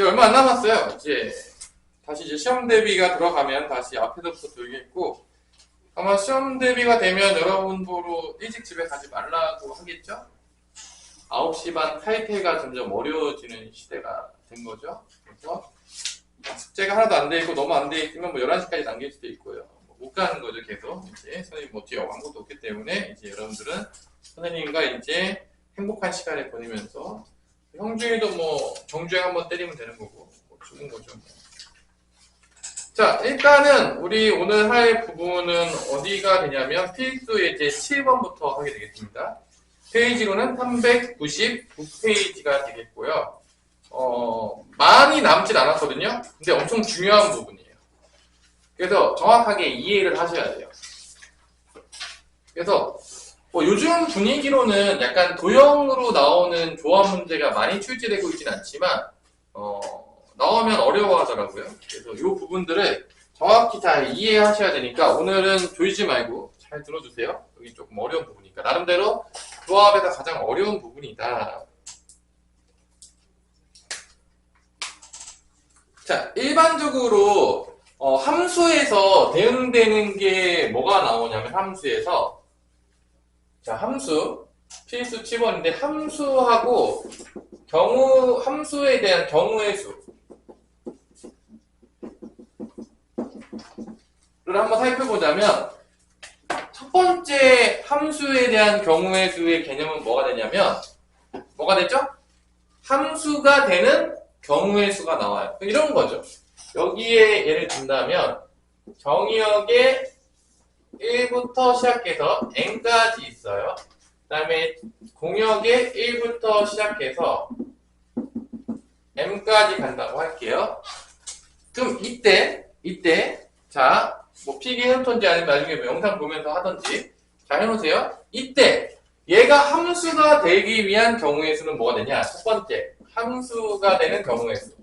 이제 얼마 안 남았어요. 다시 시험 대비가 들어가면 다시 앞에서부터 돌겠고, 아마 시험 대비가 되면 여러분도 일찍 집에 가지 말라고 하겠죠? 9시 반 탈퇴가 점점 어려워지는 시대가 된 거죠. 그래서 숙제가 하나도 안 돼 있고 너무 안 돼 있으면 11시까지 남길 수도 있고요. 못 가는 거죠, 계속. 선생님 뒤에 아무것도 없기 때문에 여러분들은 선생님과 행복한 시간을 보내면서 형준이도 정주행 한번 때리면 되는 거고 좋은 거죠. 자, 일단은 우리 오늘 할 부분은 어디가 되냐면 필수 예제 7번부터 하게 되겠습니다. 페이지로는 399페이지가 되겠고요. 많이 남진 않았거든요. 근데 엄청 중요한 부분이에요. 그래서 정확하게 이해를 하셔야 돼요. 그래서 요즘 분위기로는 약간 도형으로 나오는 조합 문제가 많이 출제되고 있진 않지만 나오면 어려워하더라고요. 그래서 이 부분들을 정확히 잘 이해하셔야 되니까 오늘은 졸지 말고 잘 들어주세요. 여기 조금 어려운 부분이니까 나름대로 조합에서 가장 어려운 부분이다. 자, 일반적으로 함수에서 대응되는 게 뭐가 나오냐면 함수에서 함수 필수 7번인데 함수하고 함수에 대한 경우의 수를 한번 살펴보자면 첫 번째 함수에 대한 경우의 수의 개념은 뭐가 되냐면 뭐가 되죠? 함수가 되는 경우의 수가 나와요. 이런 거죠. 여기에 예를 든다면 정의역에 1부터 시작해서 n까지 있어요. 그 다음에 공역에 1부터 시작해서 m까지 간다고 할게요. 그럼 이때 자, 필기 해놓던지 아니면 나중에 영상 보면서 하던지 자 해놓으세요. 이때 얘가 함수가 되기 위한 경우의 수는 뭐가 되냐? 첫 번째 함수가 되는 경우의 수.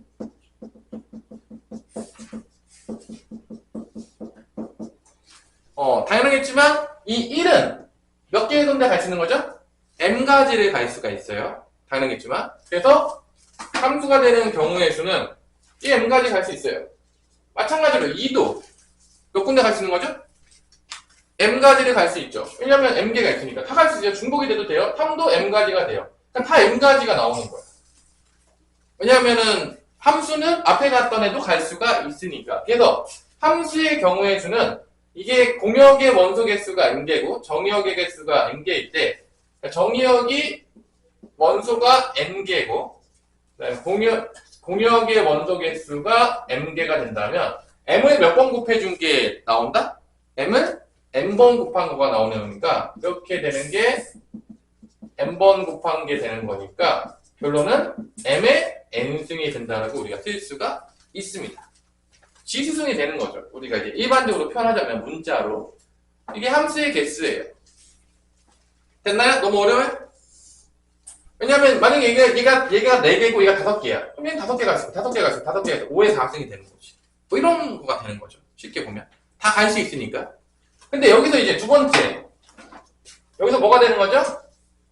당연하겠지만 이 1은 몇 개의 군데 갈 수 있는 거죠? m가지를 갈 수가 있어요. 당연하겠지만 그래서 함수가 되는 경우의 수는 이 m가지 갈 수 있어요. 마찬가지로 2도 몇 군데 갈 수 있는 거죠? m가지를 갈 수 있죠. 왜냐면 m개가 있으니까 다 갈 수 있어요. 중복이 돼도 돼요. 3도 m가지가 돼요. 그러니까 다 m가지가 나오는 거예요. 왜냐면은 함수는 앞에 갔던 애도 갈 수가 있으니까. 그래서 함수의 경우의 수는 이게 공역의 원소 개수가 n개고 정의역의 개수가 n개일 때 정의역이 원소가 n개고 공역의 원소 개수가 m개가 된다면 m을 몇 번 곱해준 게 나온다? m을 n번 곱한 거가 나오는 거니까 이렇게 되는 게 n번 곱한 게 되는 거니까 결론은 m의 n승이 된다라고 우리가 쓸 수가 있습니다. 지수승이 되는 거죠. 우리가 일반적으로 표현하자면 문자로 이게 함수의 개수예요. 됐나요? 너무 어려워요? 왜냐면 만약에 얘가 4개고 얘가 5개야. 그럼 얘는 5개가 있어. 5개가 있어. 5개가 있어. 5의 4승이 되는 거지. 이런 거가 되는 거죠. 쉽게 보면. 다 갈 수 있으니까. 근데 여기서 두 번째. 여기서 뭐가 되는 거죠?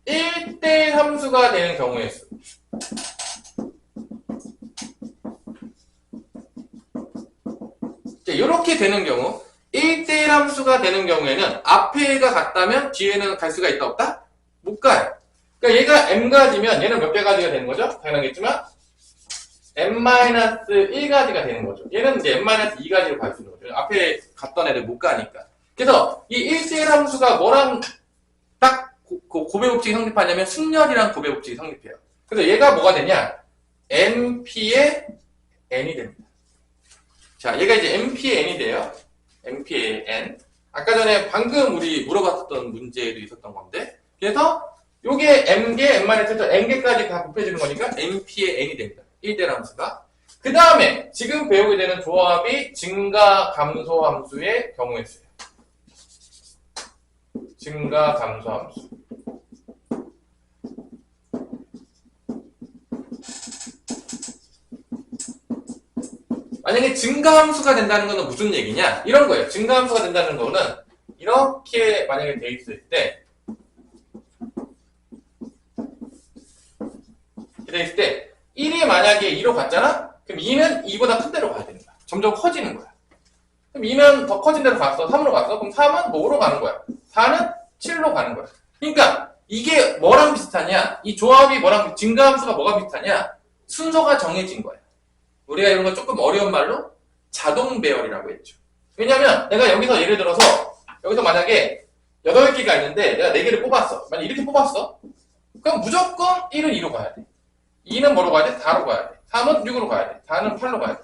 1대 함수가 되는 경우의 수. 이렇게 되는 경우 1대1 함수가 되는 경우에는 앞에가 같다면 뒤에는 갈 수가 있다 없다? 못 가요. 그러니까 얘가 m가지면 얘는 몇 개가지가 되는 거죠? 당연하겠지만 m-1가지가 되는 거죠. 얘는 m-2가지로 갈 수 있는 거죠. 앞에 갔던 애들 못 가니까. 그래서 이 1대1 함수가 뭐랑 딱 고배법칙이 성립하냐면 승렬이랑 고배법칙이 성립해요. 그래서 얘가 뭐가 되냐? np의 n이 됩니다. 자, 얘가 np의 n이 돼요. np의 n. 아까 전에 방금 우리 물어봤던 문제에도 있었던 건데. 그래서 요게 m개, m-1에서 n개까지 다 곱해주는 거니까 np의 n이 됩니다. 1대1 함수가. 그 다음에 지금 배우게 되는 조합이 증가 감소 함수의 경우의 수예요. 증가 감소 함수. 만약에 증가함수가 된다는 것은 무슨 얘기냐? 이런 거예요. 증가함수가 된다는 거는 이렇게 만약에 돼 있을 때 1이 만약에 2로 갔잖아? 그럼 2는 2보다 큰 데로 가야 되는 거야. 점점 커지는 거야. 그럼 2는 더 커진 데로 갔어. 3으로 갔어. 그럼 3은 뭐로 가는 거야? 4는 7로 가는 거야. 그러니까 이게 뭐랑 비슷하냐? 이 조합이 뭐랑 증가함수가 뭐가 비슷하냐? 순서가 정해진 거야. 우리가 이런 거 조금 어려운 말로 자동 배열이라고 했죠. 왜냐면 내가 여기서 예를 들어서 여기서 만약에 8개가 있는데 내가 4개를 뽑았어. 만약 이렇게 뽑았어. 그럼 무조건 1은 2로 가야 돼. 2는 뭐로 가야 돼? 4로 가야 돼. 3은 6으로 가야 돼. 4는 8로 가야 돼.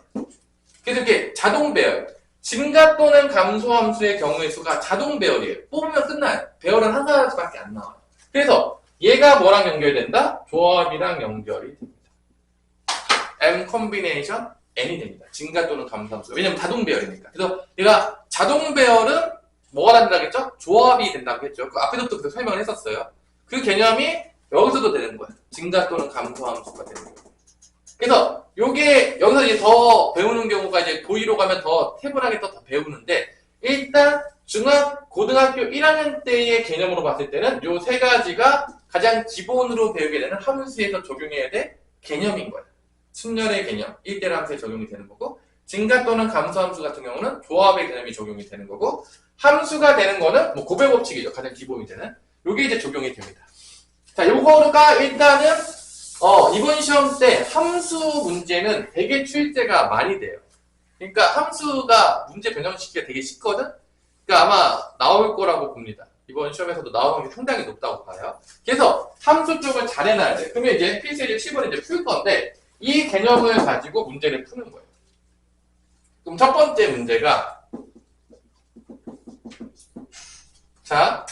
그래서 이렇게 자동 배열. 증가 또는 감소함수의 경우의 수가 자동 배열이에요. 뽑으면 끝나요. 배열은 한 가지밖에 안 나와요. 그래서 얘가 뭐랑 연결된다? 조합이랑 연결이 됩니다. M 콤비네이션 N이 됩니다. 증가 또는 감소함수. 왜냐면 자동 배열이니까. 그래서 얘가 자동 배열은 뭐가 된다고 했죠? 조합이 된다고 했죠. 그 앞에서부터 그렇게 설명을 했었어요. 그 개념이 여기서도 되는 거예요. 증가 또는 감소함수가 되는 거예요. 그래서 요게 여기서 이제 더 배우는 경우가 이제 고2로 가면 더 태블하게 더 배우는데 일단 고등학교 1학년 때의 개념으로 봤을 때는 요 세 가지가 가장 기본으로 배우게 되는 함수에서 적용해야 될 개념인 거예요. 순열의 개념, 1대1 함수에 적용이 되는 거고 증가 또는 감소함수 같은 경우는 조합의 개념이 적용이 되는 거고 함수가 되는 거는 뭐 고배 법칙이죠. 가장 기본이 되는 요게 이제 적용이 됩니다. 자, 요거가 일단은 이번 시험 때 함수 문제는 되게 출제가 많이 돼요. 그러니까 함수가 문제 변형시키기가 되게 쉽거든? 그러니까 아마 나올 거라고 봅니다. 이번 시험에서도 나오는 게 상당히 높다고 봐요. 그래서 함수 쪽을 잘 해놔야 돼. 그러면 이제 필수제 7번 이제 풀 건데 이 개념을 가지고 문제를 푸는 거예요. 그럼 첫 번째 문제가 자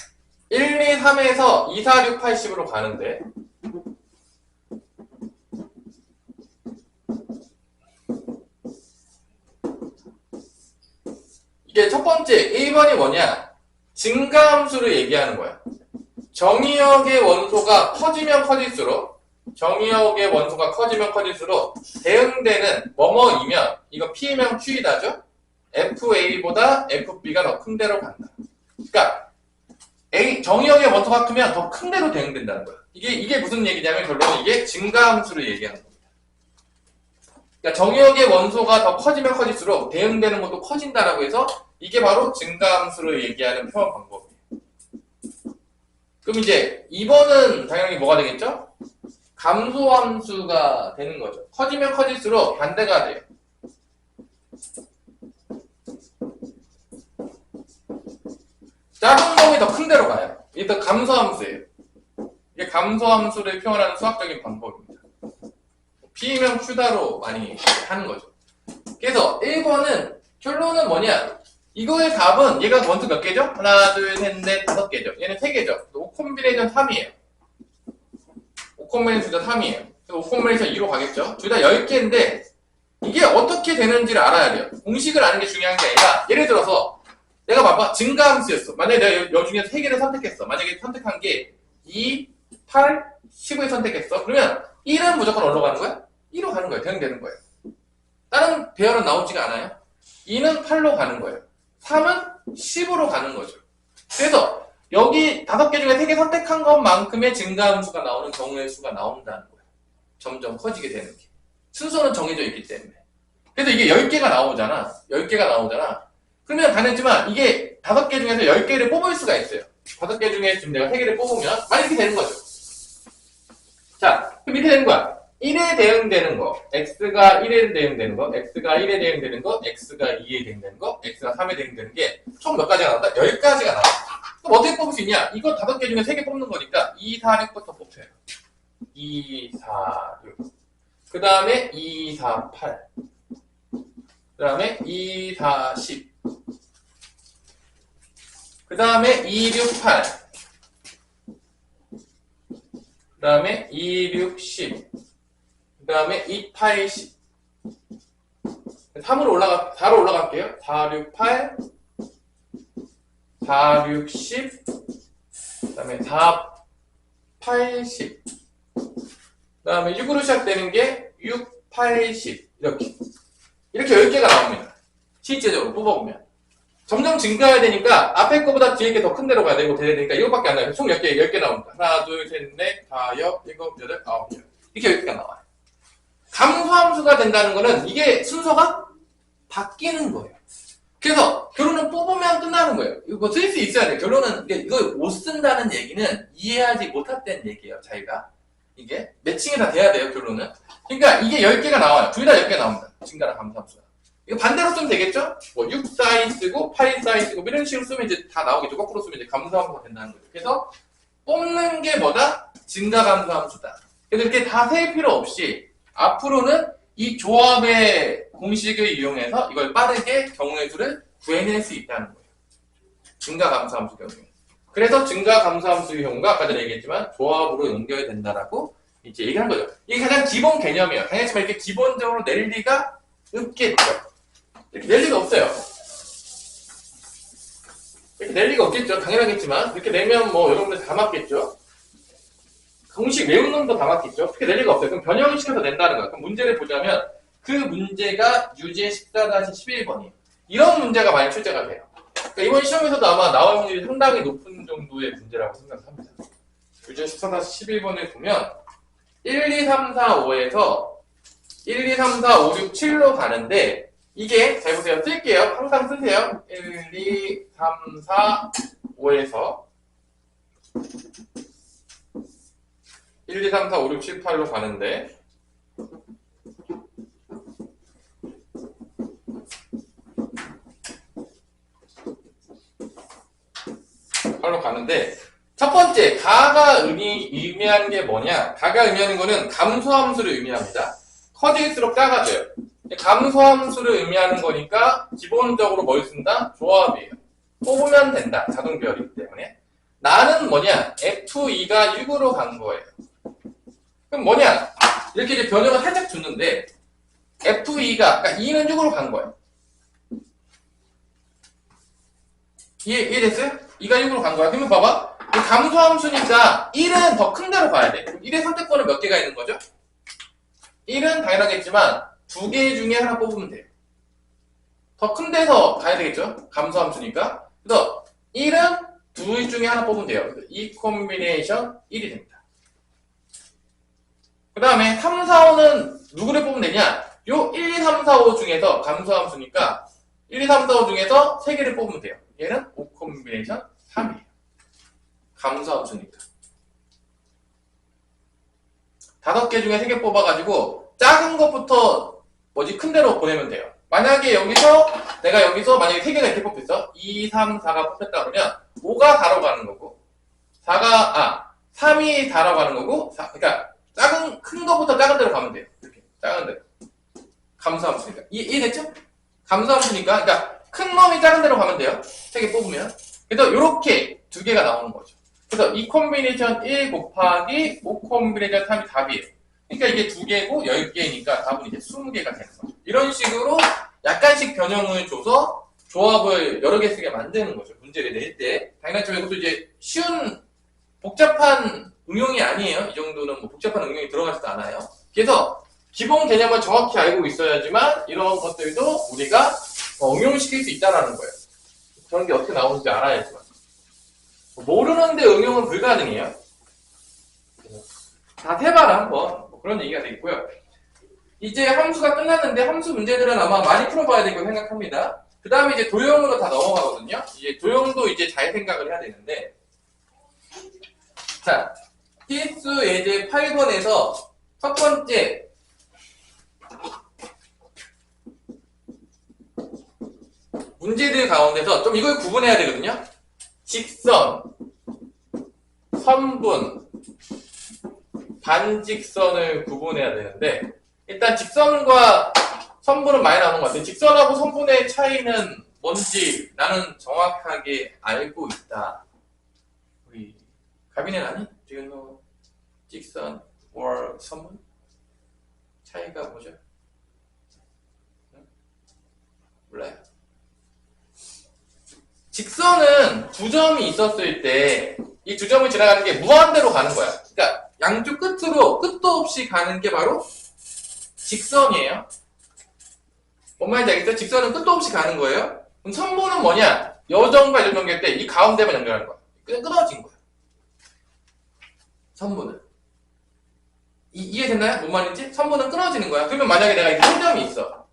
1, 2, 3에서 2, 4, 6, 8, 10으로 가는데 이게 첫 번째 1번이 뭐냐? 증가함수를 얘기하는 거야. 정의역의 원소가 커지면 커질수록 대응되는 뭐뭐이면 이거 P면 Q이다죠? FA보다 FB가 더 큰 데로 간다. 그러니까 정의역의 원소가 크면 더 큰 데로 대응된다는 거야. 이게 무슨 얘기냐면 결론은 이게 증가함수를 얘기하는 겁니다. 그러니까 정의역의 원소가 더 커지면 커질수록 대응되는 것도 커진다라고 해서 이게 바로 증가함수를 얘기하는 표현 방법이에요. 그럼 이제 2번은 당연히 뭐가 되겠죠? 감소함수가 되는 거죠. 커지면 커질수록 반대가 돼요. 작은 놈이 더 큰 데로 가요. 이게 더 감소함수예요. 이게 감소함수를 표현하는 수학적인 방법입니다. P면 Q다로 많이 하는 거죠. 그래서 1번은 결론은 뭐냐? 이거의 답은 얘가 원수 몇 개죠? 하나, 둘, 셋, 넷, 5개죠. 얘는 3개죠. 5콤비네이션 3이에요. 5콤비네이션 둘 다 3이에요. 그래서 5콤비네이션 2로 가겠죠. 둘 다 10개인데 이게 어떻게 되는지를 알아야 돼요. 공식을 아는 게 중요한 게 아니라 예를 들어서 내가 봐봐. 증가함수였어. 만약에 내가 여 중에서 3개를 선택했어. 만약에 선택한 게 2, 8, 10을 선택했어. 그러면 1은 무조건 어디로 가는 거야? 2로 가는 거예요. 대응되는 거예요. 다른 배열은 나오지가 않아요. 2는 8로 가는 거예요. 3은 10으로 가는 거죠. 그래서 여기 5개 중에 3개 선택한 것만큼의 증가함수가 나오는 경우의 수가 나온다는 거예요. 점점 커지게 되는 게. 순서는 정해져 있기 때문에. 그래서 이게 10개가 나오잖아. 10개가 나오잖아. 그러면 당연하지만 이게 5개 중에서 10개를 뽑을 수가 있어요. 5개 중에 지금 내가 3개를 뽑으면 이렇게 되는 거죠. 자, 그럼 이렇게 되는 거야. 1에 대응되는 거, x가 1에 대응되는 거, x가 1에 대응되는 거, x가 2에 대응되는 거, x가 3에 대응되는 게 총 몇 가지가 나온다? 10가지가 나와. 그럼 어떻게 뽑을 수 있냐? 이거 5개 중에 3개 뽑는 거니까 2, 4, 6부터 뽑혀요. 2, 4, 6. 그 다음에 2, 4, 8. 그 다음에 2, 4, 10. 그 다음에 2, 6, 8. 그 다음에 2, 6, 10. 그 다음에 2, 8, 10. 3으로 4로 올라갈게요. 4, 6, 8. 4, 6, 10. 그 다음에 4, 8, 10. 그 다음에 6으로 시작되는 게 6, 8, 10. 이렇게 10개가 나옵니다. 실제적으로 뽑아보면. 점점 증가해야 되니까 앞에 거보다 뒤에 게 더 큰 데로 가야 되고 돼야 되니까 이거밖에 안 나와요. 총 10개 나옵니다. 하나, 둘, 셋, 넷, 다, 6, 7, 8, 9, 10. 이렇게 10개가 나와요. 감소함수가 된다는 거는 이게 순서가 바뀌는 거예요. 그래서 결론은 뽑으면 끝나는 거예요. 이거 쓸 수 있어야 돼요. 결론은 이거 못 쓴다는 얘기는 이해하지 못했다는 얘기예요. 자기가. 이게 매칭이 다 돼야 돼요. 결론은. 그러니까 이게 10개가 나와요. 둘 다 10개 나옵니다. 증가랑 감소함수가. 이거 반대로 쓰면 되겠죠? 뭐 6 사인 쓰고 8 사인 쓰고 이런 식으로 쓰면 이제 다 나오겠죠. 거꾸로 쓰면 이제 감소함수가 된다는 거죠. 그래서 뽑는 게 뭐다? 증가 감소함수다. 그래서 이렇게 다 셀 필요 없이 앞으로는 이 조합의 공식을 이용해서 이걸 빠르게 경우의 수를 구해낼 수 있다는 거예요. 증가 감소함수 경우에. 그래서 증가 감소함수의 경우가 아까 전에 얘기했지만 조합으로 연결이 된다라고 이제 얘기한 거죠. 이게 가장 기본 개념이에요. 당연하지만 이렇게 기본적으로 낼 리가 없겠죠. 이렇게 낼 리가 없어요. 이렇게 낼 리가 없겠죠. 당연하겠지만 이렇게 내면 뭐 여러분들 다 맞겠죠. 공식 외운 놈도 다 맞겠죠. 그렇게 낼 리가 없어요. 그럼 변형을 시켜서 낸다는 거예요. 그럼 문제를 보자면 그 문제가 유제 14-11번이에요. 이런 문제가 많이 출제가 돼요. 그러니까 이번 시험에서도 아마 나올 확률이 상당히 높은 정도의 문제라고 생각합니다. 유제 14-11번을 보면 1, 2, 3, 4, 5에서 1, 2, 3, 4, 5, 6, 7로 가는데 이게 잘 보세요. 쓸게요. 항상 쓰세요. 1, 2, 3, 4, 5에서 1, 2, 3, 4, 5, 6, 7, 8로 가는데 첫 번째 가가 의미하는 게 뭐냐? 가가 의미하는 거는 감소함수를 의미합니다. 커질수록 작아져요. 감소함수를 의미하는 거니까 기본적으로 뭘 쓴다? 조합이에요. 뽑으면 된다. 자동별이기 때문에. 나는 뭐냐? F2가 6으로 간 거예요. 그럼 뭐냐? 이렇게 이제 변형을 살짝 줬는데 F2가, 그러니까 2는 6으로 간 거예요. 이해됐어요? 2가 6으로 간 거야. 그러면 봐봐. 감소함수니까 1은 더 큰 데로 가야 돼. 그럼 1의 선택권은 몇 개가 있는 거죠? 1은 당연하겠지만 2개 중에 하나 뽑으면 돼요. 더 큰 데서 가야 되겠죠? 감소함수니까. 그래서 1은 2 중에 하나 뽑으면 돼요. 그래서 이 콤비네이션 1이 됩니다. 그 다음에 3, 4, 5는 누구를 뽑으면 되냐? 요 1, 2, 3, 4, 5 중에서 감소함수니까 1, 2, 3, 4, 5 중에서 3개를 뽑으면 돼요. 얘는 5 콤비네이션 3이에요. 감소함수니까. 5개 중에 3개 뽑아가지고 작은 것부터 큰 데로 보내면 돼요. 만약에 내가 여기서 만약에 3개가 이렇게 뽑혔어. 2, 3, 4가 뽑혔다 그러면 5가 4로 가는 거고 3이 4로 가는 거고 그러니까 큰 것부터 작은 데로 가면 돼요. 이렇게 작은 데로. 감소함수니까. 이해됐죠? 감소함수니까 그러니까 큰 놈이 작은 데로 가면 돼요. 3개 뽑으면. 그래서 이렇게 2개가 나오는 거죠. 그래서 이 콤비네이션 1 곱하기 5 콤비네이션 3이 답이에요. 그러니까 이게 2개고 10개니까 답은 이제 20개가 되는 거죠. 이런 식으로 약간씩 변형을 줘서 조합을 여러 개 쓰게 만드는 거죠. 문제를 낼 때. 당연하지만 이것도 이제 쉬운 복잡한 응용이 아니에요. 이 정도는 뭐 복잡한 응용이 들어가지도 않아요. 그래서 기본 개념을 정확히 알고 있어야지만 이런 것들도 우리가 응용시킬 수 있다는 거예요. 그런 게 어떻게 나오는지 알아야지만. 모르는데 응용은 불가능해요. 다 해봐라 한번. 그런 얘기가 되겠고요. 이제 함수가 끝났는데 함수 문제들은 아마 많이 풀어봐야 되고 생각합니다. 그 다음에 이제 도형으로 다 넘어가거든요. 이제 도형도 이제 잘 생각을 해야 되는데, 자, 필수 예제 8번에서 첫 번째 문제들 가운데서 좀 이걸 구분해야 되거든요. 직선, 선분, 반직선을 구분해야 되는데 일단 직선과 선분은 많이 나오는 것 같아요. 직선하고 선분의 차이는 뭔지 나는 정확하게 알고 있다. 우리 가비는 아니? 지금 직선, or 선분? 차이가 뭐죠? 몰라요? 직선은 두 점이 있었을 때 이 두 점을 지나가는 게 무한대로 가는 거야. 그러니까 양쪽 끝도 없이 가는 게 바로 직선이에요. 뭔 말인지 알겠죠? 직선은 끝도 없이 가는 거예요. 그럼 선분은 뭐냐? 여점과 여점 연결 때 이 가운데만 연결하는 거야. 끊어진 거야. 선분은. 이해돼? 이해됐나요? 뭔 말인지? 선분은 끊어지는 거야. 그러면 만약에 내가 이렇게 세 점이 있어.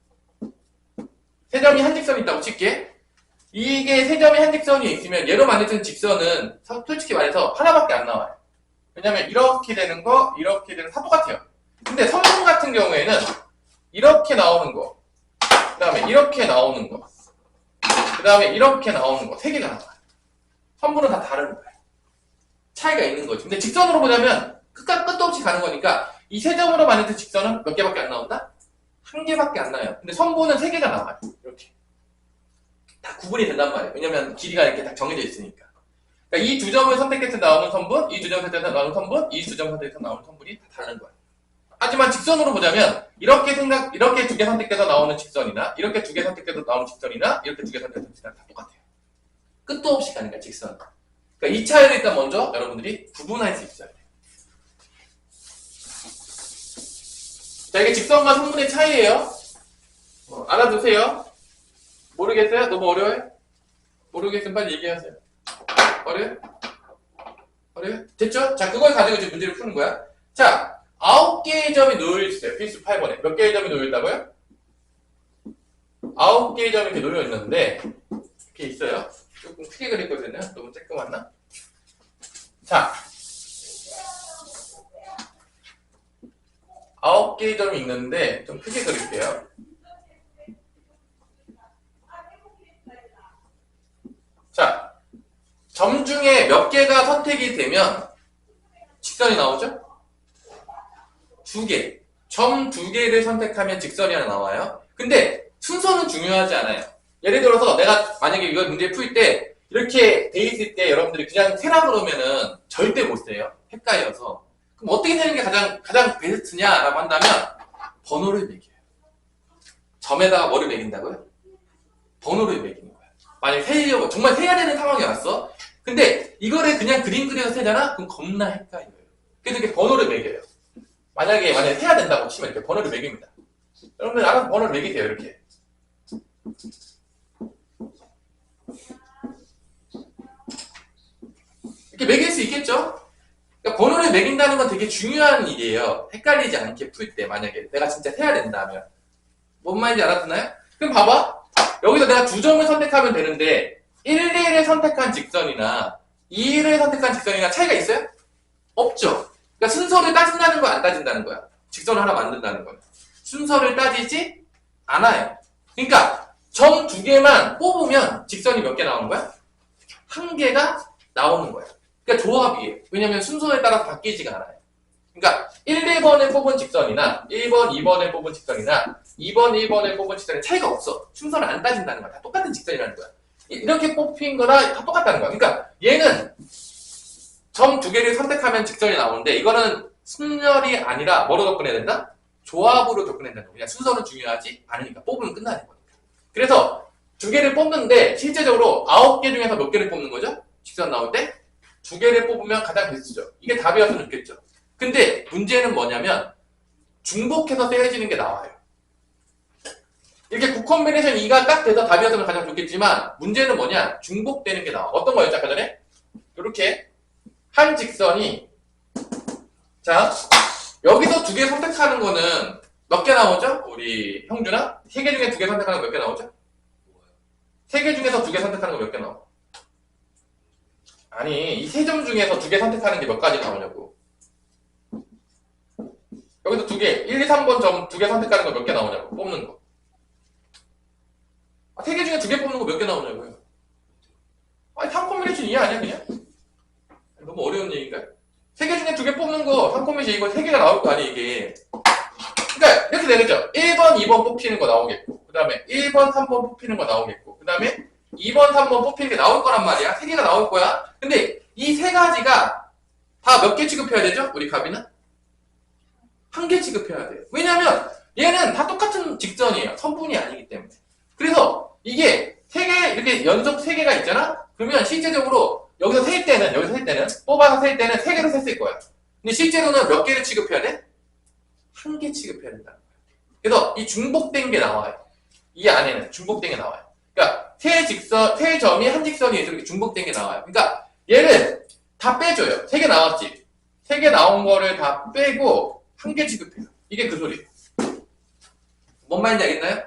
세 점이 한 직선이 있다고 칠게. 이게 세 점이 한 직선이 있으면 얘로 만들어진 직선은 솔직히 말해서 하나밖에 안 나와요. 왜냐면 이렇게 되는 거, 이렇게 되는 거 다 똑같아요. 근데 선분 같은 경우에는 이렇게 나오는 거, 그 다음에 이렇게 나오는 거, 그 다음에 이렇게 나오는 거 세 개가 나와요. 선분은 다 다른 거예요. 차이가 있는 거지. 근데 직선으로 보자면 끝도 없이 가는 거니까 이 세 점으로 만든 직선은 몇 개밖에 안 나온다? 한 개밖에 안 나와요. 근데 선분은 세 개가 나와요. 이렇게. 다 구분이 된단 말이에요. 왜냐면 길이가 이렇게 딱 정해져 있으니까. 그러니까 이 두 점을 선택해서 나오는 선분, 이 두 점을 선택해서 나오는 선분, 이 두 점 선택해서 나오는 선분이 다 다른 거예요. 하지만 직선으로 보자면 이렇게 두 개 선택해서 나오는 직선이나 이렇게 두 개 선택해서 나오는 직선이나 이렇게 두 개 선택해서 직선이 다 똑같아요. 끝도 없이 가는 거야, 직선. 그러니까 이 차이를 일단 먼저 여러분들이 구분할 수 있어야 돼요. 자, 이게 직선과 선분의 차이예요. 알아두세요. 모르겠어요? 너무 어려워요? 모르겠으면 빨리 얘기하세요. 어려워요? 어려워요? 됐죠? 자, 그걸 가지고 이제 문제를 푸는 거야. 자, 9개의 점이 놓여있어요. 필수 8번에. 몇 개의 점이 놓여있다고요? 9개의 점이 이렇게 놓여있는데, 이렇게 있어요. 조금 크게 그릴 걸 됐나요? 너무 쬐끄맣나? 자, 9개의 점이 있는데, 좀 크게 그릴게요. 자, 점 중에 몇 개가 선택이 되면 직선이 나오죠? 2개. 점 2개를 선택하면 직선이 하나 나와요. 근데 순서는 중요하지 않아요. 예를 들어서 내가 만약에 이걸 문제 풀 때 이렇게 돼 있을 때 여러분들이 그냥 세라 그러면은 절대 못 세요. 헷갈려서. 그럼 어떻게 되는 게 가장 베스트냐라고 한다면 번호를 매겨요. 점에다가 뭐를 매긴다고요? 번호를 매기는 거야. 만약에 세려고 정말 세야 되는 상황이 왔어. 근데 이거를 그냥 그림 그려서 세잖아? 그럼 겁나 헷갈려요. 그래서 이렇게 번호를 매겨요. 만약에 세야 된다고 치면 이렇게 번호를 매깁니다. 여러분들 알아서 번호를 매기세요. 이렇게. 이렇게 매길 수 있겠죠? 그러니까 번호를 매긴다는 건 되게 중요한 일이에요. 헷갈리지 않게 풀 때 만약에 내가 진짜 세야 된다면. 뭔 말인지 알아듣나요? 그럼 봐봐. 여기서 내가 두 점을 선택하면 되는데 1, 2를 선택한 직선이나 2를 선택한 직선이나 차이가 있어요? 없죠. 그러니까 순서를 따진다는 거야, 안 따진다는 거야? 직선을 하나 만든다는 거야. 순서를 따지지 않아요. 그러니까 점 2개만 뽑으면 직선이 몇 개 나오는 거야? 1개가 나오는 거야. 그러니까 조합이에요. 왜냐면 순서에 따라서 바뀌지가 않아요. 그러니까 1, 2번에 뽑은 직선이나 1번, 2번에 뽑은 직선이나 2번, 1번에 뽑은 직선에 차이가 없어. 순서를 안 따진다는 거야. 다 똑같은 직선이라는 거야. 이렇게 뽑힌 거랑 다 똑같다는 거야. 그러니까 얘는 점 2개를 선택하면 직선이 나오는데 이거는 순열이 아니라 뭐로 접근해야 된다? 조합으로 접근해야 된다. 그냥 순서는 중요하지 않으니까 뽑으면 끝나는 거니까. 그래서 2개를 뽑는데 실제적으로 9개 중에서 몇 개를 뽑는 거죠? 직선 나올 때? 2개를 뽑으면 가장 베스트죠. 이게 답이었으면 좋겠죠. 근데 문제는 뭐냐면 중복해서 세워지는 게 나와요. 이렇게 9콤비네이션 2가 딱 돼서 답이었으면 가장 좋겠지만 문제는 뭐냐? 중복되는 게 나와. 어떤 거였죠? 아까 전에? 이렇게 한 직선이 자 여기서 2개 선택하는 거는 몇 개 나오죠? 우리 형준아? 3개 중에 2개 선택하는 거 몇 개 나오죠? 3개 중에서 2개 선택하는 거 몇 개 나와? 아니 이 3점 중에서 2개 선택하는 게 몇 가지 나오냐고. 여기서 2개 1, 2, 3번 점 2개 선택하는 거 몇 개 나오냐고. 뽑는 거 3개 중에 2개 뽑는 거 몇 개 나오냐고요. 아니 3콤비네이션 이해 아니야 그냥? 너무 어려운 얘기인가요? 3개 중에 2개 뽑는 거 3콤비네이션 이거 3개가 나올 거 아니에요 이게. 그러니까 이렇게 되겠죠. 1번, 2번 뽑히는 거 나오겠고 그 다음에 1번, 3번 뽑히는 거 나오겠고 그 다음에 2번, 3번 뽑히는 게 나올 거란 말이야. 3개가 나올 거야. 근데 이 3가지가 다 몇 개 취급해야 되죠? 우리 갑이는? 1개 취급해야 돼요. 왜냐면 얘는 다 똑같은 직선이에요. 선분이 아니기 때문에. 그래서 이게 3개 이렇게 연속 3개가 있잖아? 그러면 실제적으로 여기서 셀 때는 뽑아서 셀 때는 3개로 셌을 거야. 근데 실제로는 몇 개를 취급해야 돼? 1개 취급해야 된다는 거야. 그래서 이 중복된 게 나와요. 이 안에는 중복된 게 나와요. 그러니까 세 점이 한 직선이 이렇게 중복된 게 나와요. 그러니까 얘를 다 빼줘요. 3개 나왔지. 3개 나온 거를 다 빼고 한 개 취급해요. 이게 그 소리예요. 뭔 말인지 알겠나요?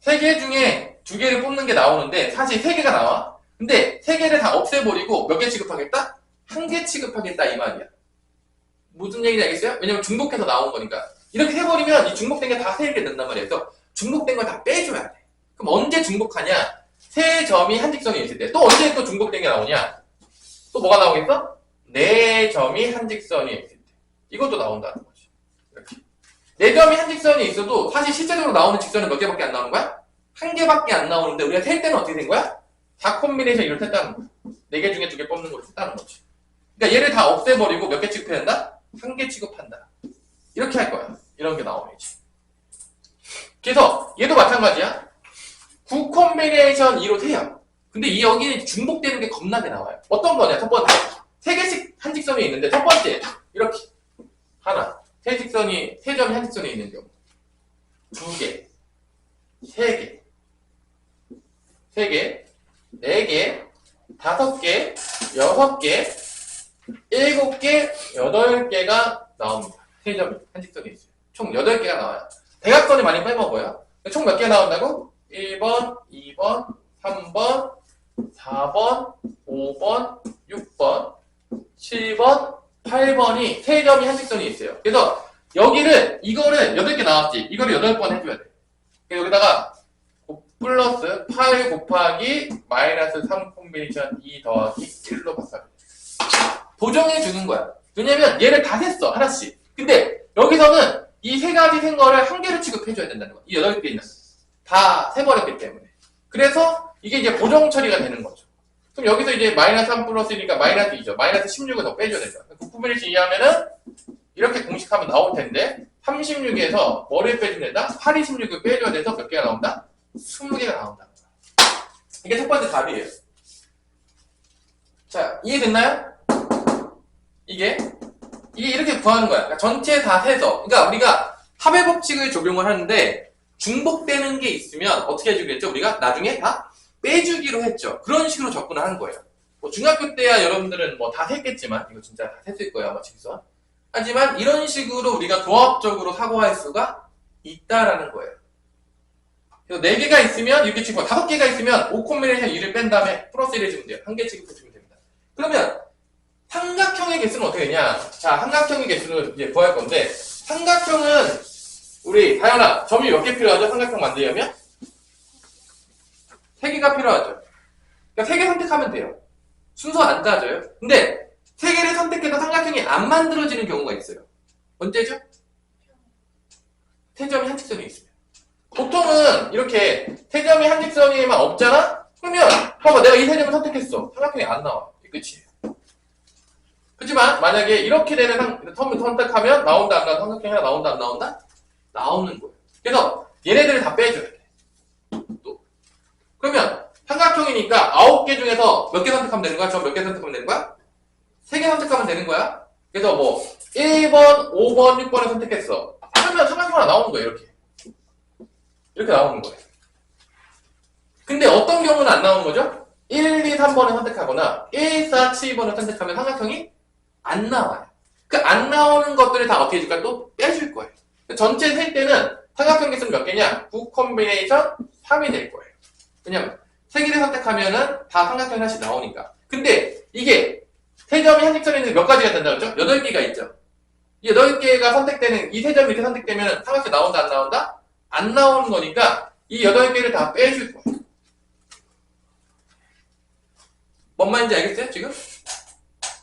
3개 중에 2개를 뽑는 게 나오는데 사실 3개가 나와. 근데 3개를 다 없애버리고 몇 개 취급하겠다? 1개 취급하겠다 이 말이야. 무슨 얘기인지 알겠어요? 왜냐면 중복해서 나온 거니까. 이렇게 해버리면 이 중복된 게 다 세일게 된단 말이에요. 그래서 중복된 걸 다 빼줘야 돼. 그럼 언제 중복하냐? 세 점이 한 직선이 있을 때. 또 언제 또 중복된 게 나오냐? 또 뭐가 나오겠어? 4점이 한 직선이 있을 때. 이것도 나온다는 거지. 이렇게. 4점이 한 직선이 있어도 사실 실제적으로 나오는 직선은 몇 개밖에 안 나오는 거야? 1개밖에 안 나오는데 우리가 셀 때는 어떻게 된 거야? 4 콤비네이션 이렇게 했다는 거야. 4개 중에 2개 뽑는 걸 했다는 거지. 그러니까 얘를 다 없애버리고 몇 개 취급해야 된다? 1개 취급한다. 이렇게 할 거야. 이런 게 나오겠지. 그래서 얘도 마찬가지야. 9 콤비네이션 2로 세요. 근데 이 여기는 중복되는 게 겁나게 나와요. 어떤 거냐? 첫 번째. 3개씩 한 직선이 있는데 첫 번째 이렇게 하나. 세 점이 한 직선에 있는 경우. 2개. 3개. 3개. 4개. 5개. 6개. 7개. 8개가 나옵니다. 세 점이 한 직선에 있어요. 총 8개가 나와요. 대각선이 많이 빼먹어요. 총 몇 개 나온다고? 1번, 2번, 3번, 4번, 5번, 6번, 7번, 8번이 세 점이 한 직선이 있어요. 그래서 이거를 8개 나왔지. 이거를 8번 해줘야 돼. 여기다가 플러스 8 곱하기 마이너스 3 콤비네이션 2 더하기 1로 바꿔야 돼. 보정해 주는 거야. 왜냐면 얘를 다 셌어. 하나씩. 근데 여기서는 이 3가지 센 거를 1개를 취급해줘야 된다는 거야. 이 8개 있는 다 세버렸기 때문에. 그래서 이게 이제 보정 처리가 되는 거죠. 그럼 여기서 이제 마이너스 3 플러스 1이니까 마이너스 2죠. 마이너스 16을 더 빼줘야 되죠. 9분의 1씩 이해하면은 이렇게 공식하면 나올 텐데 36에서 뭐를 빼주면 된다? 8, 26을 빼줘야 돼서 몇 개가 나온다? 20개가 나온다. 이게 첫 번째 답이에요. 자, 이해됐나요? 이게 이렇게 구하는 거야. 그러니까 전체 다 세서. 그러니까 우리가 합의 법칙을 적용을 하는데 중복되는 게 있으면 어떻게 해주기로 했죠? 우리가 나중에 다 빼주기로 했죠. 그런 식으로 접근을 하는 거예요. 뭐 중학교 때야 여러분들은 뭐 다 셌겠지만 이거 진짜 다 셌을 거예요 아마 직선. 하지만 이런 식으로 우리가 조합적으로 사고할 수가 있다라는 거예요. 그래서 4개가 있으면 이렇게 치고 5개가 있으면 5 콤비네이션 2를 뺀 다음에 플러스 1을 주면 돼요. 1개 취급해주면 됩니다. 그러면 삼각형의 개수는 어떻게 되냐? 자, 삼각형의 개수를 이제 구할 건데 삼각형은 우리 다현아 점이 몇 개 필요하죠? 삼각형 만들려면? 3개가 필요하죠. 그러니까 3개 선택하면 돼요. 순서 안 따져요. 근데 3개를 선택해도 삼각형이 안 만들어지는 경우가 있어요. 언제죠? 세 점이 한 직선이 있으면. 보통은 이렇게 세 점이 한 직선이만 없잖아? 그러면 봐봐 내가 이 세 점을 선택했어. 삼각형이 안 나와. 끝이에요. 그렇지만 만약에 이렇게 되는 텀을 선택하면 나온다 안 나온다? 삼각형이 하나 나온다 안 나온다? 나오는 거예요. 그래서 얘네들을 다 빼줘야 돼. 또. 그러면 삼각형이니까 9개 중에서 몇 개 선택하면 되는 거야? 저 몇 개 선택하면 되는 거야? 3개 선택하면 되는 거야? 그래서 뭐 1번, 5번, 6번을 선택했어. 그러면 삼각형 하나 나오는 거예요. 이렇게 나오는 거예요. 근데 어떤 경우는 안 나오는 거죠? 1, 2, 3번을 선택하거나 1, 4, 7번을 선택하면 삼각형이 안 나와요. 그 안 나오는 것들을 다 어떻게 해줄까? 또 빼줄 거예요. 전체 셀 때는 삼각형 개수는 몇 개냐? 9 콤비네이션 3이 될 거예요. 왜냐면 3개를 선택하면은 다 삼각형이 하나씩 나오니까. 근데 이게 세 점이 한 직선에 있는 몇 가지가 된다고 했죠? 8개가 있죠. 이 8개가 선택되는 이 세 점이 이렇게 선택되면 삼각형 나온다 안 나온다? 안 나오는 거니까 이 8개를 다 빼줄 거예요. 뭔 말인지 알겠어요? 지금?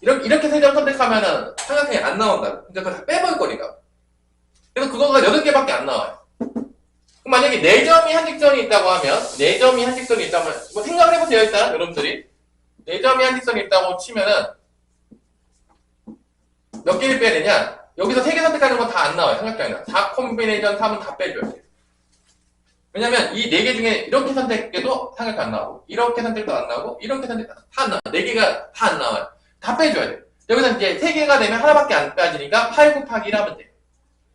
이렇게 세 점 선택하면은 삼각형이 안 나온다고. 그러니까 그걸 다 빼버릴 거니까. 그래서 그거가 8개밖에 안 나와요. 그럼 만약에 4점이 한 직선이 있다고 하면 4점이 한 직선이 있다면 뭐 생각을 해보세요. 일단 여러분들이 4점이 한 직선이 있다고 치면은 몇 개를 빼야 되냐? 여기서 3개 선택하는 건 다 안 나와요. 삼각형이나 4 콤비네이션 3은 다 빼줘야 돼요. 왜냐면 이 4개 중에 이렇게 선택해도 삼각형 안 나오고 이렇게 선택도 안 나오고 이렇게 선택도 다 안 나와요. 4개가 다 안 나와요. 다 빼줘야 돼요. 여기서 이제 3개가 되면 하나밖에 안 빠지니까 8 곱하기 1 하면 돼요.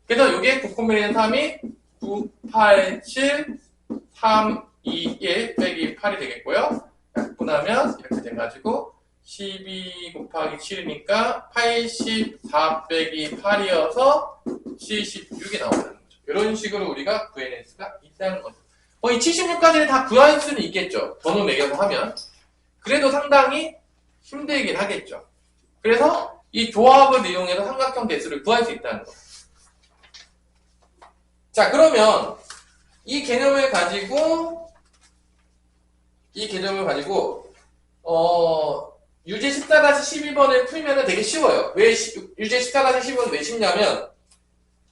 그래서 이게 9 콤비네이션 3이 9, 8, 7, 3, 2, 1 빼기 8이 되겠고요. 약분하면 이렇게 돼가지고 12 곱하기 7이니까 84 빼기 8이어서 76이 나온다는 거죠. 이런 식으로 우리가 구해낼 수가 있다는 거죠. 이 76까지는 다 구할 수는 있겠죠. 번호 매겨서 하면. 그래도 상당히 힘들긴 하겠죠. 그래서 이 조합을 이용해서 삼각형 대수를 구할 수 있다는 거죠. 자, 그러면 이 개념을 가지고 유제 14-12번을 풀면은 되게 쉬워요. 왜 유제 14-12번은 왜 쉽냐면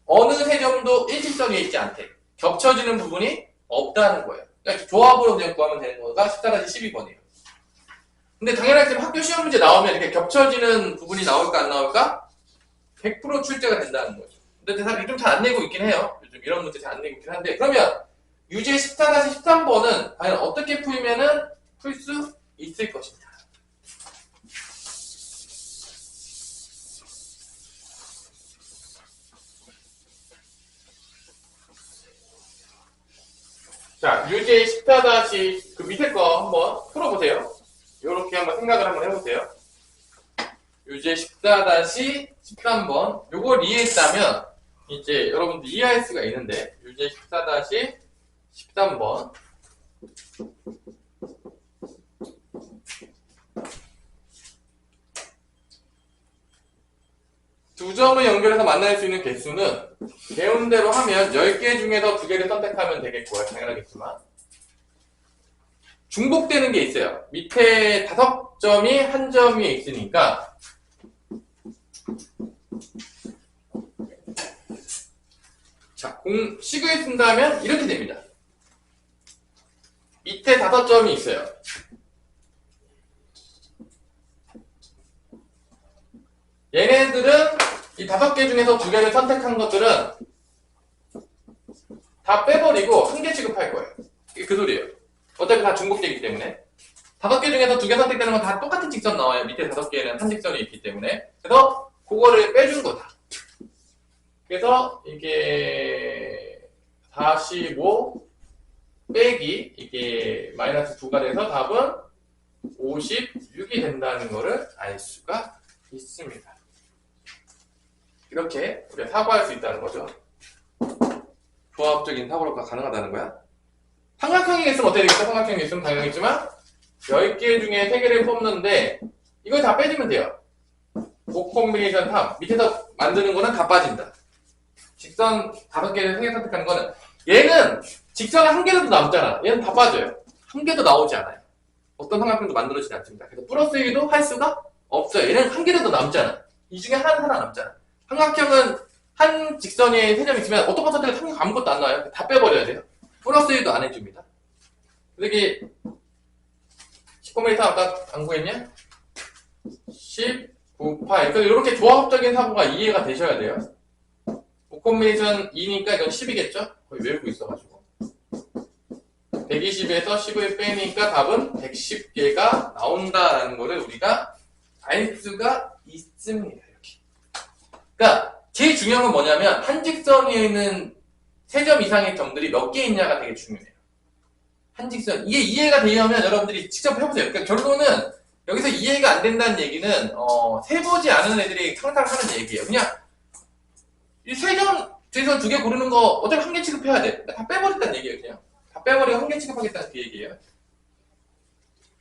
어느 세점도 일직선에 있지 않대. 겹쳐지는 부분이 없다는 거예요. 그러니까 조합으로 그냥 구하면 되는 거가 14-12번이에요. 근데 당연하지만 학교 시험 문제 나오면 이렇게 겹쳐지는 부분이 나올까 안 나올까? 100% 출제가 된다는 거죠. 근데 요즘 잘 안 내고 있긴 해요. 요즘 이런 문제 잘 안 내고 있긴 한데, 그러면 유제 14-13번은 과연 어떻게 풀면은 풀 수 있을 것인가? 자, 유제 14- 그 밑에 거 한번 풀어보세요. 요렇게 한번 생각을 한번 해보세요. 유제 14-13번. 요걸 이해했다면, 이제 여러분들 이해할 수가 있는데, 유제 14-13번. 두 점을 연결해서 만날 수 있는 개수는 배운 대로 하면 10개 중에서 2개를 선택하면 되겠고요. 당연하겠지만. 중복되는 게 있어요. 밑에 5점이 한 점 위에 있으니까 자, 식을 쓴다면 이렇게 됩니다. 밑에 5점이 있어요. 얘네들은 이 5개 중에서 2개를 선택한 것들은 다 빼버리고 1개 취급할 거예요. 이게 그 소리예요. 어차피 다 중복되기 때문에 5개 중에서 2개 선택되는 건 다 똑같은 직선 나와요. 밑에 5개는 한 직선이 있기 때문에. 그래서 그거를 빼준 거다. 그래서 이게 45 빼기 이게 마이너스 2가 돼서 답은 56이 된다는 거를 알 수가 있습니다. 이렇게 우리가 사고할 수 있다는 거죠. 조합적인 사고가 가능하다는 거야. 삼각형이 있으면 어떻게 되겠어? 삼각형이 있으면 당연하겠지만 10개 중에 3개를 뽑는데 이걸 다 빼주면 돼요. 5 콤비네이션 3 밑에서 만드는 거는 다 빠진다. 직선 5개를 3개 선택하는 거는 얘는 직선은 1개라도 남잖아. 얘는 다 빠져요. 1개도 나오지 않아요. 어떤 삼각형도 만들어지지 않습니다. 그래서 플러스 1도 할 수가 없어요. 얘는 1개라도 남잖아. 이 중에 하나 남잖아. 삼각형은 한 직선에 3점 있으면 어떤 것 선택을 삼각형 아무것도 안 나와요. 다 빼버려야 돼요. 플러스 1도 안 해줍니다. 여기 10콤비네이션 아까 안 구했냐? 10, 9, 8. 그래서 이렇게 조합적인 사고가 이해가 되셔야 돼요. 5콤비네이션 2니까 이건 10이겠죠? 거의 외우고 있어가지고. 120에서 10을 빼니까 답은 110개가 나온다라는 거를 우리가 알 수가 있습니다. 이렇게. 그러니까 제일 중요한 건 뭐냐면 한 직선 위에 있는 3점 이상의 점들이 몇 개 있냐가 되게 중요해요. 한 직선. 이게 이해가 되려면 여러분들이 직접 해보세요. 그러니까 결론은 여기서 이해가 안 된다는 얘기는 세보지 않은 애들이 항상 하는 얘기예요. 그냥 이 3점 중에서 2개 고르는 거 어차피 1개 취급해야 돼. 다 빼버렸다는 얘기예요. 그냥 다 빼버리고 1개 취급하겠다는 그 얘기예요.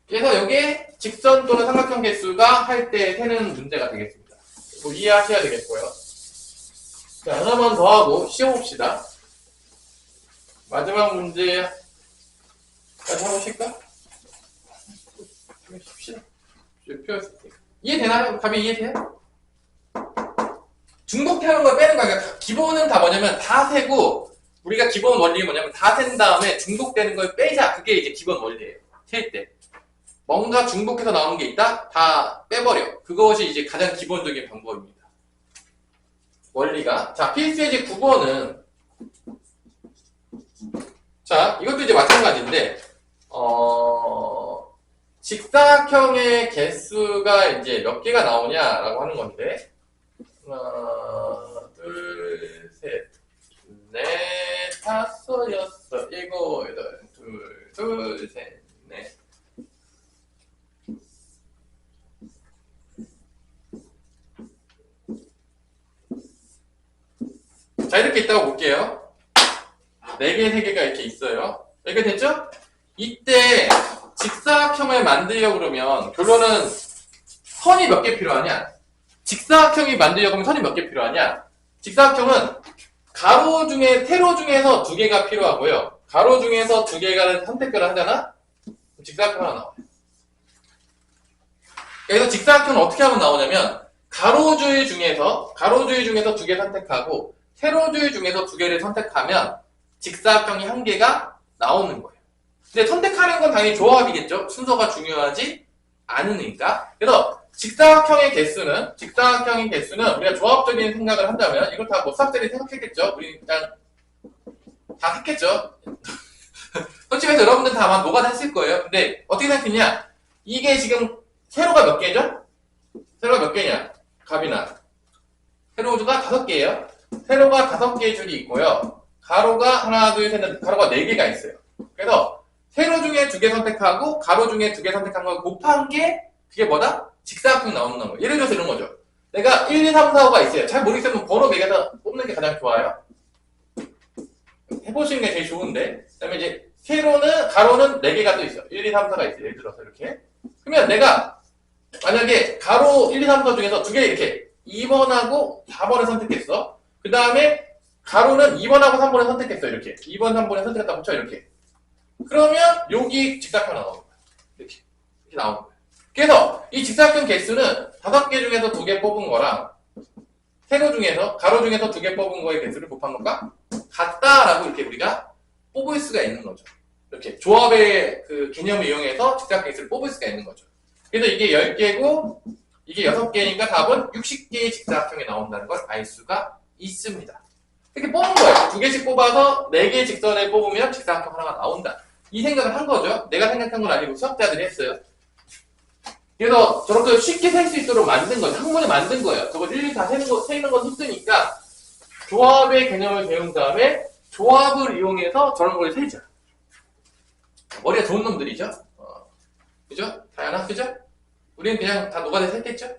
그래서 여기에 직선 또는 삼각형 개수가 할 때 세는 문제가 되겠습니다. 뭐 이해하셔야 되겠고요. 자, 하나만 더 하고 쉬어봅시다. 마지막 문제까지 해보실까? 좀 쉽시다. 이해되나요? 답이 이해돼요? 중복하는 걸 빼는 거야. 그러니까 기본은 다 뭐냐면 다 세고 우리가 기본 원리는 뭐냐면 다 센 다음에 중복되는 걸 빼자. 그게 이제 기본 원리예요. 셀 때. 뭔가 중복해서 나오는 게 있다? 다 빼버려. 그것이 이제 가장 기본적인 방법입니다. 원리가. 자, 필수예제 9번은 자, 이것도 이제 마찬가지인데 직사각형의 개수가 이제 몇 개가 나오냐라고 하는 건데 하나, 둘, 셋, 넷, 다섯, 여섯, 일곱, 여덟, 둘, 셋, 넷 볼게요. 4개, 3개가 이렇게 있어요. 이렇게 됐죠? 이때 직사각형을 만들려고 그러면 결론은 선이 몇 개 필요하냐? 직사각형이 만들려고 하면 선이 몇 개 필요하냐? 직사각형은 가로 중에, 세로 중에서 2개가 필요하고요. 가로 중에서 2개가 선택을 하잖아? 직사각형 하나 나와요. 그래서 직사각형은 어떻게 하면 나오냐면 가로줄 중에서 2개 선택하고 세로줄 중에서 2개를 선택하면 직사각형이 1개가 나오는 거예요. 근데 선택하는 건 당연히 조합이겠죠? 순서가 중요하지 않으니까. 그래서 직사각형의 개수는 우리가 조합적인 생각을 한다면 이걸 다 수학자들이 생각했겠죠? 우리 그냥 다 했겠죠? 솔직히 여러분들 다 아마 노가다 했을 거예요. 근데 어떻게 생각했냐? 이게 지금 세로가 몇 개죠? 세로가 몇 개냐? 갑이나 세로가 5개예요. 세로가 5개의 줄이 있고요. 가로가 하나, 둘, 셋, 넷, 가로가 4개가 있어요. 그래서 세로 중에 2개 선택하고 가로 중에 2개 선택한 걸 곱한 게 그게 뭐다? 직사각형 나오는 거예요. 예를 들어서 이런 거죠. 내가 1, 2, 3, 4, 5가 있어요. 잘 모르겠으면 번호 매겨서 뽑는 게 가장 좋아요. 해보시는 게 제일 좋은데. 그 다음에 이제 가로는 4개가 또 있어요. 1, 2, 3, 4가 있어요. 예를 들어서 이렇게. 그러면 내가 만약에 가로 1, 2, 3, 4 중에서 2개 이렇게 2번하고 4번을 선택했어. 그 다음에 가로는 2번하고 3번을 선택했어. 이렇게. 2번, 3번을 선택했다 붙여. 이렇게. 그러면 여기 직사각형 나오는 거야. 이렇게 나오는 거야. 그래서 이 직사각형 개수는 5개 중에서 2개 뽑은 거랑 세로 중에서, 가로 중에서 2개 뽑은 거의 개수를 곱한 것과 같다라고 이렇게 우리가 뽑을 수가 있는 거죠. 이렇게 조합의 그 개념을 이용해서 직사각형 개수를 뽑을 수가 있는 거죠. 그래서 이게 10개고 이게 6개니까 답은 60개의 직사각형이 나온다는 걸 알 수가 있습니다. 이렇게 뽑은 거예요. 2개씩 뽑아서 4개의 직선을 뽑으면 직사각형 하나가 나온다. 이 생각을 한 거죠. 내가 생각한 건 아니고 수학자들이 했어요. 그래서 저렇게 쉽게 셀 수 있도록 만든 거죠. 학문에 만든 거예요. 저걸 일일이 다 세는 건 힘드니까 조합의 개념을 배운 다음에 조합을 이용해서 저런 걸 세자. 머리가 좋은 놈들이죠. 그죠? 다양한 그죠? 우리는 그냥 다 노가다 샜겠죠?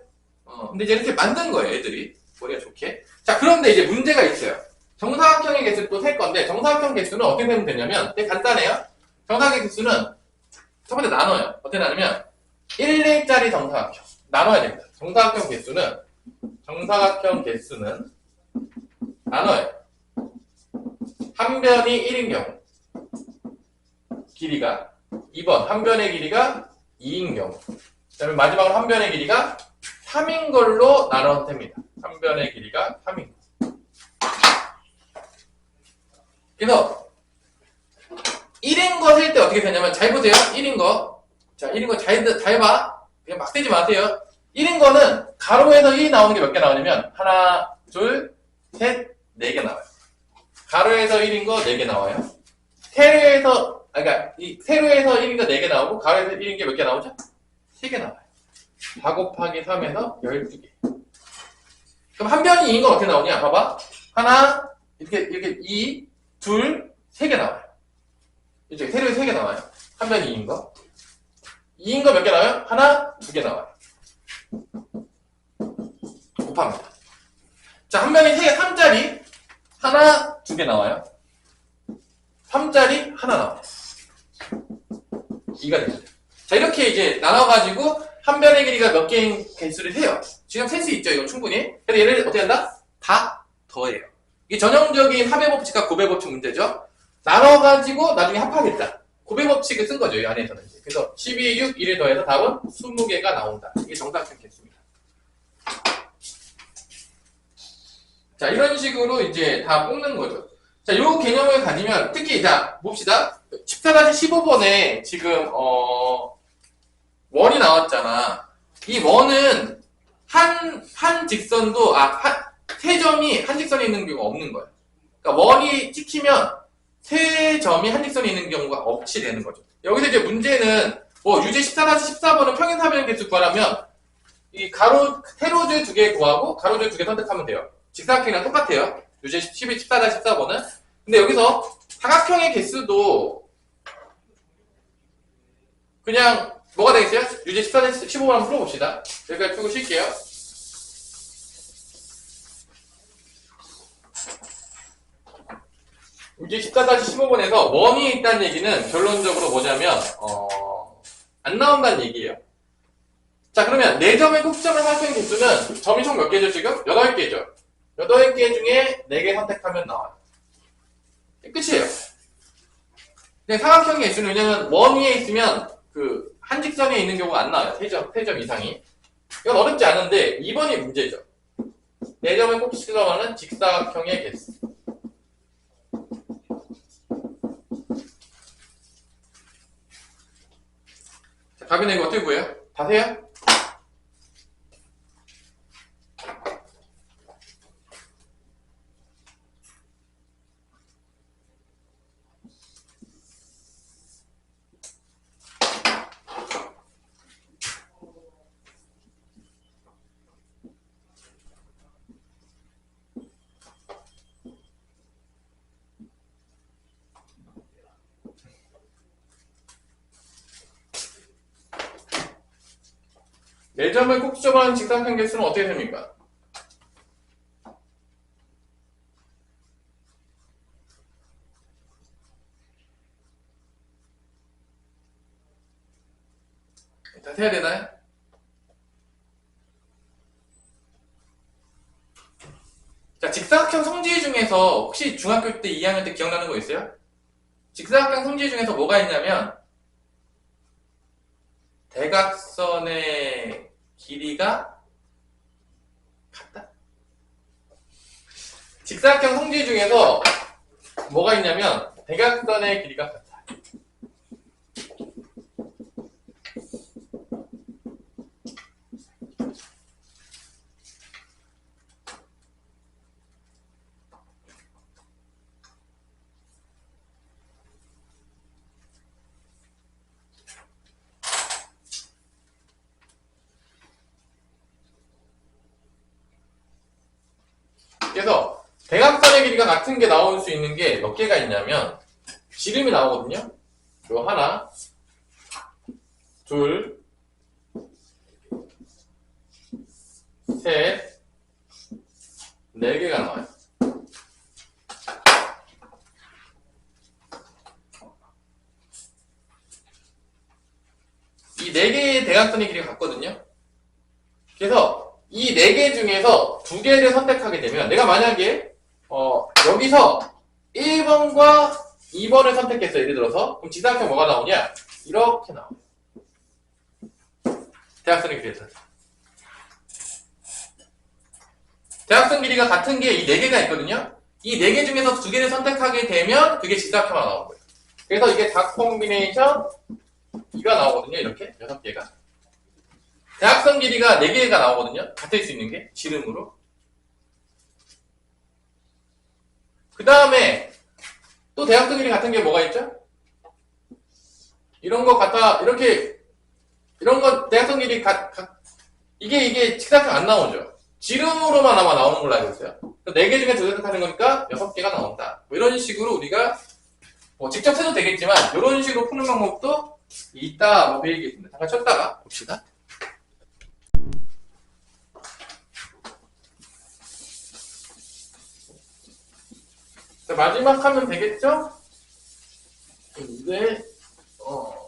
근데 이제 이렇게 만든 거예요, 애들이. 머리가 좋게. 자, 그런데 이제 문제가 있어요. 정사각형의 개수를 또 셀 건데, 정사각형 개수는 어떻게 세면 되냐면, 되게 간단해요. 정사각형 개수는 첫 번째 나눠요. 어떻게 나누면, 1, 1짜리 정사각형. 나눠야 됩니다. 정사각형 개수는 나눠요. 한 변이 1인 경우. 길이가. 2번, 한 변의 길이가 2인 경우. 그 다음에 마지막으로 한 변의 길이가 3인 걸로 나눠도 됩니다. 한 변의 길이가 3인 거. 그래서 1인 거 셀 때 어떻게 되냐면 잘 보세요. 1인 거. 자, 1인 거 잘 봐. 그냥 막 세지 마세요. 1인 거는 가로에서 1이 나오는 게 몇 개 나오냐면 하나, 둘, 셋, 4개 나와요. 가로에서 1인 거 4개 나와요. 그러니까 이 세로에서 1인 거 4개 나오고 가로에서 1인 게 몇 개 나오죠? 3개 나와요. 4 곱하기 3에서 12개. 그럼 한 변이 2인 건 어떻게 나오냐? 봐봐. 하나, 이렇게 2, 둘, 3개 나와요. 이쪽 세로에 3개 나와요. 한 변이 2인 거. 2인 거 몇 개 나와요? 하나, 2개 나와요. 곱합니다. 자, 한 변이 3짜리 하나, 2개 나와요. 3짜리 하나 나와요. 2가 됩니다. 자, 이렇게 이제 나눠가지고 한 변의 길이가 몇 개인 개수를 세요. 지금 셀 수 있죠, 이거 충분히. 그래서 얘를 어떻게 한다? 다 더해요. 이게 전형적인 합의 법칙과 곱의 법칙 문제죠. 나눠가지고 나중에 합하겠다. 곱의 법칙을 쓴 거죠, 이 안에서는. 그래서 12, 6, 1을 더해서 답은 20개가 나온다. 이게 정사각형 개수입니다. 자, 이런 식으로 이제 다 뽑는 거죠. 자, 요 개념을 가지면, 특히, 자, 봅시다. 14-15번에 지금, 원이 나왔잖아. 이 원은 한 직선도, 세 점이 한 직선에 있는 경우가 없는 거예요. 그러니까 원이 찍히면 세 점이 한 직선에 있는 경우가 없이 되는 거죠. 여기서 이제 문제는, 유제 14-14번은 평행사변 개수 구하려면, 이 세로줄 2개 구하고 가로줄 2개 선택하면 돼요. 직사각형이랑 똑같아요. 유제 14-14번은. 근데 여기서 사각형의 개수도 그냥 뭐가 되겠어요? 유제 14-15번 한번 풀어봅시다. 여기까지 풀고 쉴게요. 이제 14-15번에서 원이 있다는 얘기는 결론적으로 뭐냐면 안 나온다는 얘기예요. 자, 그러면 4점의 꼭지점을 살펴는 개수는 점이 총 몇 개죠, 지금? 8개죠. 8개 중에 4개 선택하면 나와요. 끝이에요. 근데 사각형 개수는 왜냐면 원 위에 있으면 한 직선에 있는 경우가 안 나와요. 3점 이상이. 이건 어렵지 않은데 2번이 문제죠. 4점의 꼭지점은 직사각형의 개수. 자, 답이나 이거 어떻게 구해요? 다세요? 네 점을 꼭지점하는 직사각형 개수는 어떻게 됩니까? 다 세야 되나요? 자, 직사각형 성질 중에서 혹시 중학교 때 2학년 때 기억나는 거 있어요? 직사각형 성질 중에서 뭐가 있냐면 대각선의 길이가 같다. 직사각형 성질 중에서 뭐가 있냐면 대각선의 길이가 같다. 그래서 대각선의 길이가 같은 게 나올 수 있는 게 몇 개가 있냐면 지름이 나오거든요. 요 하나, 둘, 셋, 4개가 나와요. 이 4개의 대각선의 길이가 같거든요. 그래서 이 4개 중에서 2개를 선택하게 되면 내가 만약에 여기서 1번과 2번을 선택했어요. 예를 들어서 그럼 직사각형 뭐가 나오냐? 이렇게 나와요. 대각선의 길이에서 대각선 길이가 같은 게 이 4개가 있거든요. 이 4개 중에서 2개를 선택하게 되면 그게 직사각형으로 나오는 거예요. 그래서 이게 다 콤비네이션 2가 나오거든요. 이렇게 6개가. 대각선 길이가 4개가 나오거든요. 같을 수 있는 게 지름으로. 그 다음에 또 대각선 길이 같은 게 뭐가 있죠? 이런 거 같아 이런 거 대각선 길이 이게 직사각형 안 나오죠. 지름으로만 아마 나오는 걸로 알고 있어요. 4개 중에 2개 선택하는 거니까 6개가 나온다. 뭐 이런 식으로 우리가 직접 해도 되겠지만 이런 식으로 푸는 방법도 있다. 뭐 그 얘기겠습니다. 잠깐 쳤다가 봅시다. 자, 마지막 하면 되겠죠? 근데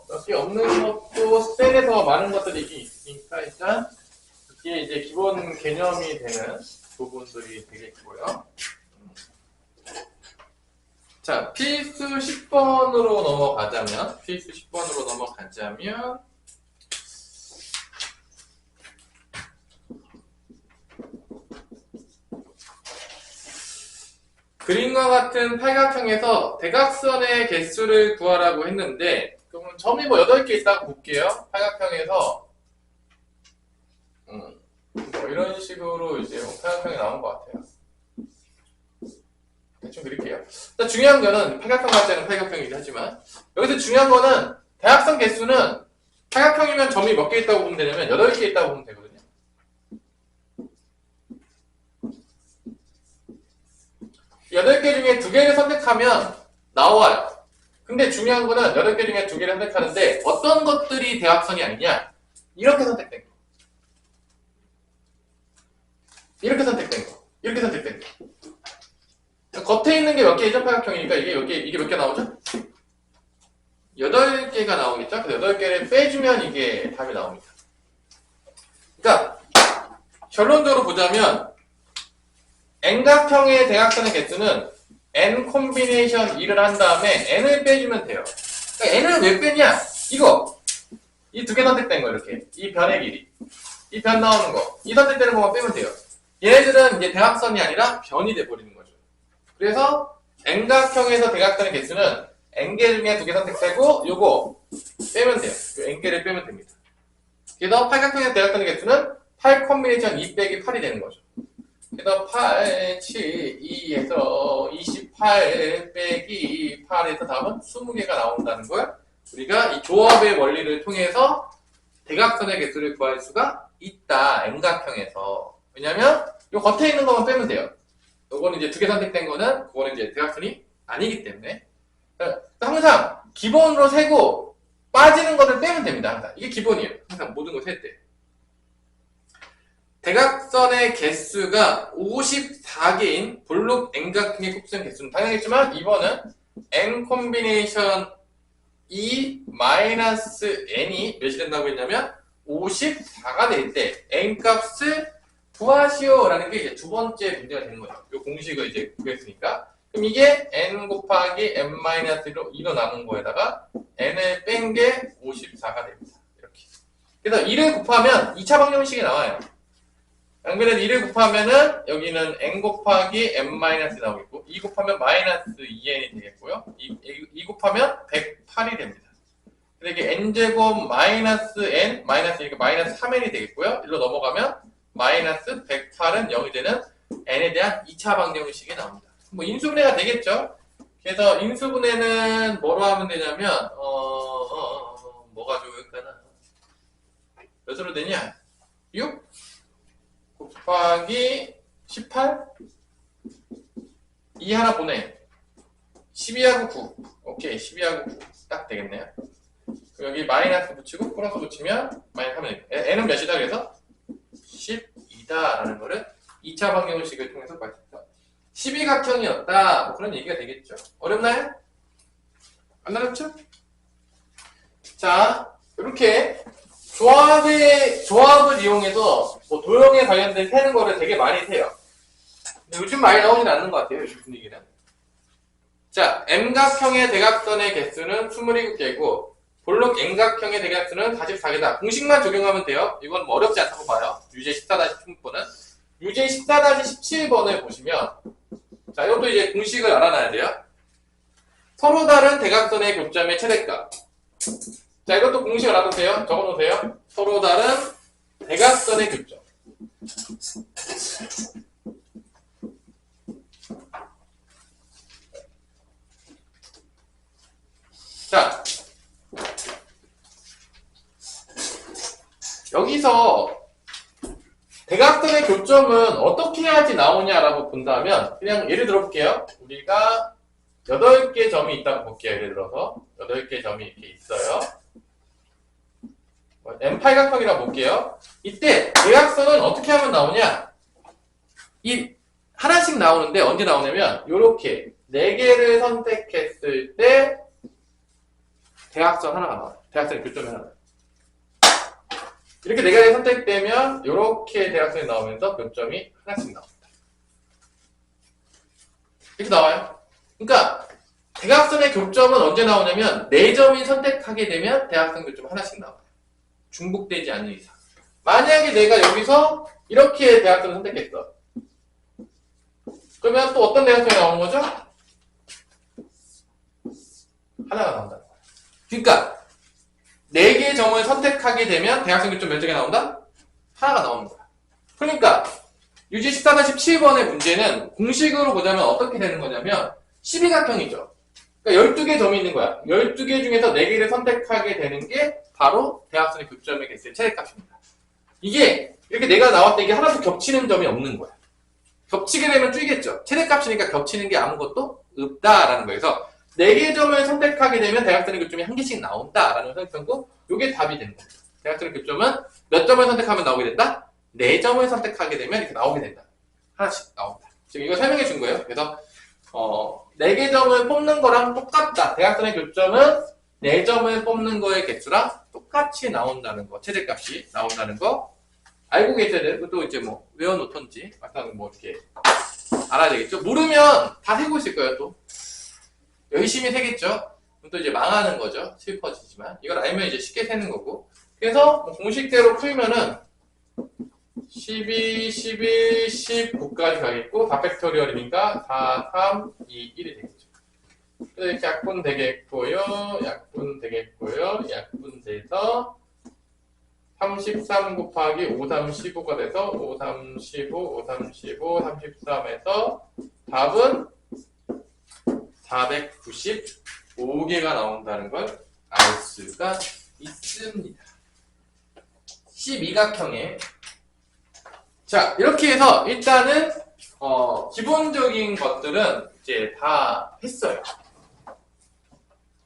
몇 개 없는 것도 스펙에서 많은 것들이 있으니까 일단 이게 이제 기본 개념이 되는 부분들이 되겠고요. 자, 필수 10번으로 넘어가자면 그림과 같은 팔각형에서 대각선의 개수를 구하라고 했는데 그러면 점이 8개 있다고 볼게요. 팔각형에서 이런 식으로 이제 팔각형이 나온 것 같아요. 대충 그릴게요. 중요한 거는 팔각형 할 때는 팔각형이긴 하지만 여기서 중요한 거는 대각선 개수는 팔각형이면 점이 몇 개 있다고 보면 되냐면 8개 있다고 보면 되거든요. 여덟 개 중에 2개를 선택하면 나와요. 근데 중요한 거는 8개 중에 2개를 선택하는데 어떤 것들이 대각선이 아니냐? 이렇게 선택된 거. 이렇게 선택된 거. 이렇게 선택된 거. 겉에 있는 게 몇 개 이정팔각형이니까 이게 몇 개 나오죠? 8개가 나오겠죠? 그래서 8개를 빼주면 이게 답이 나옵니다. 그러니까 결론적으로 보자면 N각형의 대각선의 개수는 N 콤비네이션 2를 한 다음에 N을 빼주면 돼요. 그러니까 N을 왜 빼냐? 이거 이 두 개 선택된 거 이렇게 이 변의 길이 이 변 나오는 거 이 선택되는 것만 빼면 돼요. 얘네들은 이제 대각선이 아니라 변이 돼버리는 거죠. 그래서 N각형에서 대각선의 개수는 N개 중에 2개 선택되고 요거 빼면 돼요. 요 N개를 빼면 됩니다. 그래서 팔각형에서 대각선의 개수는 8 콤비네이션 2 빼기 8이 되는 거죠. 그래서 8, 7, 2에서 28 빼기 8에서 답은 20개가 나온다는 걸 우리가 이 조합의 원리를 통해서 대각선의 개수를 구할 수가 있다. N각형에서. 왜냐면 요 겉에 있는 것만 빼면 돼요. 요거는 이제 2개 선택된 거는 그거는 이제 대각선이 아니기 때문에 항상 기본으로 세고 빠지는 것을 빼면 됩니다. 항상 이게 기본이에요. 항상 모든 걸 셀 때. 대각선의 개수가 54개인 볼록 N각형의 곱셈 개수는 당연하겠지만 이번은 N 콤비네이션 E 마이너스 N이 몇이 된다고 했냐면 54가 될 때 N 값을 구하시오 라는 게 이제 두 번째 문제가 되는 거죠. 이 공식을 이제 구했으니까. 그럼 이게 N 곱하기 N 마이너스 2로 나눈 거에다가 N을 뺀 게 54가 됩니다. 이렇게. 그래서 2를 곱하면 2차 방정식이 나와요. 양변에서 2를 곱하면은 여기는 N 곱하기 N 마이너스 나오겠고 2 곱하면 마이너스 2N이 되겠고요. 2 곱하면 108이 됩니다. 그래서 이게 N제곱 마이너스 N 마이너스니까 마이너스 3N이 되겠고요. 일로 넘어가면 마이너스 108은 0이 되는 N에 대한 2차 방정식이 나옵니다. 뭐 인수분해가 되겠죠. 그래서 인수분해는 뭐로 하면 되냐면 뭐가 좋을까나 몇으로 되냐? 6 곱하기 18 2 하나 보내 12하고 9 오케이 12하고 9 딱 되겠네요. 여기 마이너스 붙이고 플러스 붙이면 마이너스 하면 됩니다. N은 몇이다 그래서 12다 라는 거를 2차 방정식을 통해서 밝혔다. 12각형이었다 뭐 그런 얘기가 되겠죠. 어렵나요? 안 어렵죠? 자 이렇게 조합을 이용해서 뭐 도형에 관련된 세는 거를 되게 많이 세요. 근데 요즘 많이 나오진 않는 것 같아요. 요즘 분위기는. 자, M각형의 대각선의 개수는 27개고 볼록 N각형의 대각수는 44개다. 공식만 적용하면 돼요. 이건 뭐 어렵지 않다고 봐요. 유제 14-16번은. 유제 14-17번을 보시면 자, 이것도 이제 공식을 알아놔야 돼요. 서로 다른 대각선의 교점의 최대값. 자, 이것도 공식 알아두세요. 적어놓으세요. 서로 다른 대각선의 교점. 자, 여기서 대각선의 교점은 어떻게 해야지 나오냐라고 본다면 그냥 예를 들어 볼게요. 우리가 8개 점이 있다고 볼게요. 예를 들어서 8개 점이 이렇게 있어요. M8각형이라고 볼게요. 이때 대각선은 어떻게 하면 나오냐? 이 하나씩 나오는데 언제 나오냐면 이렇게 4개를 선택했을 때 대각선 하나가 나와요. 대각선의 교점이 하나 나와요. 이렇게 4개가 선택되면 이렇게 대각선이 나오면서 교점이 하나씩 나옵니다. 이렇게 나와요. 그러니까 대각선의 교점은 언제 나오냐면 4점이 선택하게 되면 대각선 교점이 하나씩 나와요. 중복되지 않는 이상. 만약에 내가 여기서 이렇게 대각선을 선택했어. 그러면 또 어떤 대각선이 나오는 거죠? 하나가 나온다는 거예요. 그러니까 4개의 점을 선택하게 되면 대각선 교점 몇 개가 나온다? 하나가 나오는 거야. 그러니까 유지 14-17번의 문제는 공식으로 보자면 어떻게 되는 거냐면 12각형이죠. 그러니까 12개 점이 있는 거야. 12개 중에서 4개를 선택하게 되는 게 바로 대각선의 교점의 개수의 최대값입니다. 이게 이렇게 내가 나왔을 때 이게 하나도 겹치는 점이 없는 거야. 겹치게 되면 줄겠죠. 최대값이니까 겹치는 게 아무것도 없다라는 거예요. 그래서 4개의 점을 선택하게 되면 대각선의 교점이 1개씩 나온다라는 선택하고 이게 답이 되는 겁니다. 대각선의 교점은 몇 점을 선택하면 나오게 된다? 4점을 선택하게 되면 이렇게 나오게 된다. 하나씩 나온다. 지금 이거 설명해 준 거예요. 그래서 4개 점을 뽑는 거랑 똑같다. 대각선의 교점은 4점을 뽑는 거의 개수랑 똑같이 나온다는 거. 최대값이 나온다는 거. 알고 계셔야 돼요. 그것도 이제 뭐 외워놓던지, 막상 뭐 이렇게 알아야 되겠죠. 모르면 다 세고 있을 거예요, 또. 열심히 세겠죠. 그럼 또 이제 망하는 거죠. 슬퍼지지만. 이걸 알면 이제 쉽게 세는 거고. 그래서 공식대로 풀면은 12, 11, 19까지 가겠고, 4팩토리얼이니까 4, 3, 2, 1이 되겠죠. 그래서 이렇게 약분 되겠고요. 약분 되겠고요. 약분 돼서 33 곱하기 5, 3, 15가 돼서 5, 3, 15, 5, 3, 15, 33에서 답은 495개가 나온다는 걸 알 수가 있습니다. 12각형에 자 이렇게 해서 일단은 기본적인 것들은 이제 다 했어요.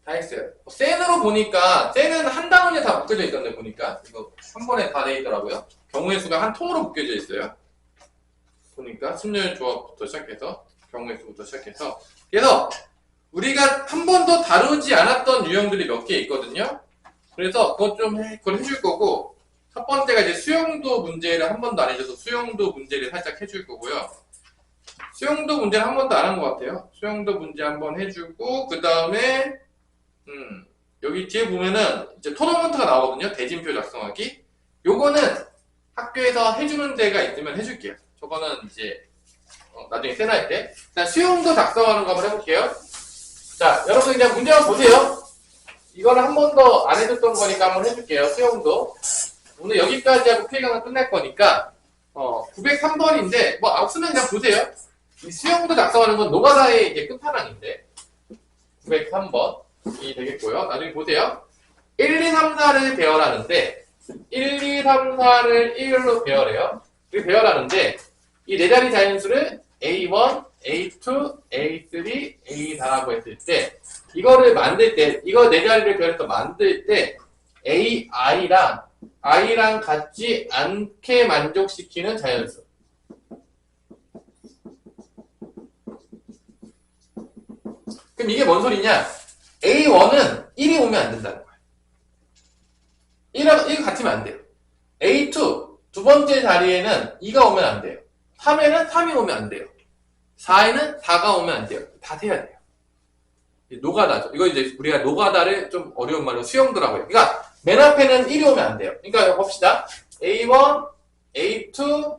다 했어요. 센으로 보니까 센은 한 단원에 다 묶여져 있던데 보니까 이거 한 번에 다 돼 있더라고요. 경우의 수가 한 통으로 묶여져 있어요. 보니까 순열 조합부터 시작해서 경우의 수부터 시작해서 그래서 우리가 한 번도 다루지 않았던 유형들이 몇 개 있거든요. 그래서 그걸 해줄 거고 첫 번째가 이제 수용도 문제를 한 번도 안 해줘서 수용도 문제를 살짝 해줄 거고요. 수용도 문제를 한 번도 안 한 것 같아요. 수용도 문제 한 번 해주고 그 다음에 여기 뒤에 보면은 이제 토너먼트가 나오거든요. 대진표 작성하기. 요거는 학교에서 해주는 데가 있으면 해줄게요. 저거는 이제 나중에 세나할 때. 일단 수용도 작성하는 거 한번 해볼게요. 자, 여러분 그냥 문제 한번 보세요. 이거는 한 번도 안 해줬던 거니까 한번 해줄게요. 수용도. 오늘 여기까지 하고 필강은 끝날 거니까 903번인데 뭐 없으면 그냥 보세요. 이 수용도 작성하는 건 노가다의 이제 끝판왕인데 903번이 되겠고요. 나중에 보세요. 1, 2, 3, 4를 배열하는데 1, 2, 3, 4를 1로 배열해요. 이렇게 배열하는데 이 네 자리 자연수를 A1, A2, A3, A4라고 했을 때 이거를 만들 때 이거 네 자리를 배열해서 만들 때 AI랑 I랑 같지 않게 만족시키는 자연수. 그럼 이게 뭔 소리냐? A1은 1이 오면 안 된다는 거야. 1이 같으면 안 돼요. A2, 두 번째 자리에는 2가 오면 안 돼요. 3에는 3이 오면 안 돼요. 4에는 4가 오면 안 돼요. 다 돼야 돼요. 노가다죠. 이거 이제 우리가 노가다를 좀 어려운 말로 수용도라고 해요. 그러니까 맨 앞에는 1이 오면 안 돼요. 그러니까 봅시다. A1, A2,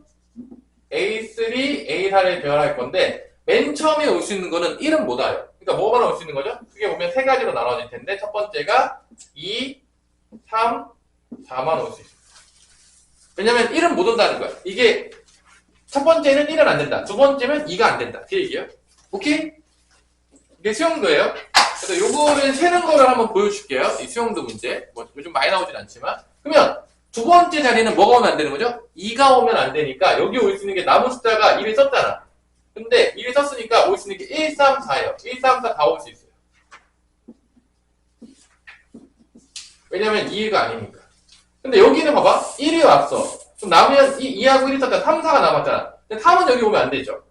A3, A4를 배열할 건데 맨 처음에 올 수 있는 거는 1은 못 와요. 그러니까 뭐만 올 수 있는 거죠? 그게 보면 세 가지로 나눠질 텐데 첫 번째가 2, 3, 4만 올 수 있어요. 왜냐면 1은 못 온다는 거야. 이게 첫 번째는 1은 안 된다. 두 번째는 2가 안 된다. 그 얘기예요. 오케이? 이게 수용도예요. 그래서 요거를 세는 거를 한번 보여줄게요. 이 수용도 문제. 뭐 요즘 많이 나오진 않지만. 그러면 두 번째 자리는 뭐가 오면 안 되는 거죠? 2가 오면 안 되니까 여기 올 수 있는 게 남은 숫자가 1을 썼잖아. 근데 1을 썼으니까 올 수 있는 게 1, 3, 4예요. 1, 3, 4 다 올 수 있어요. 왜냐면 2가 아니니까. 근데 여기는 봐봐. 1이 왔어. 그럼 남으면 2하고 1이 썼잖아. 3, 4가 남았잖아. 근데 3은 여기 오면 안 되죠.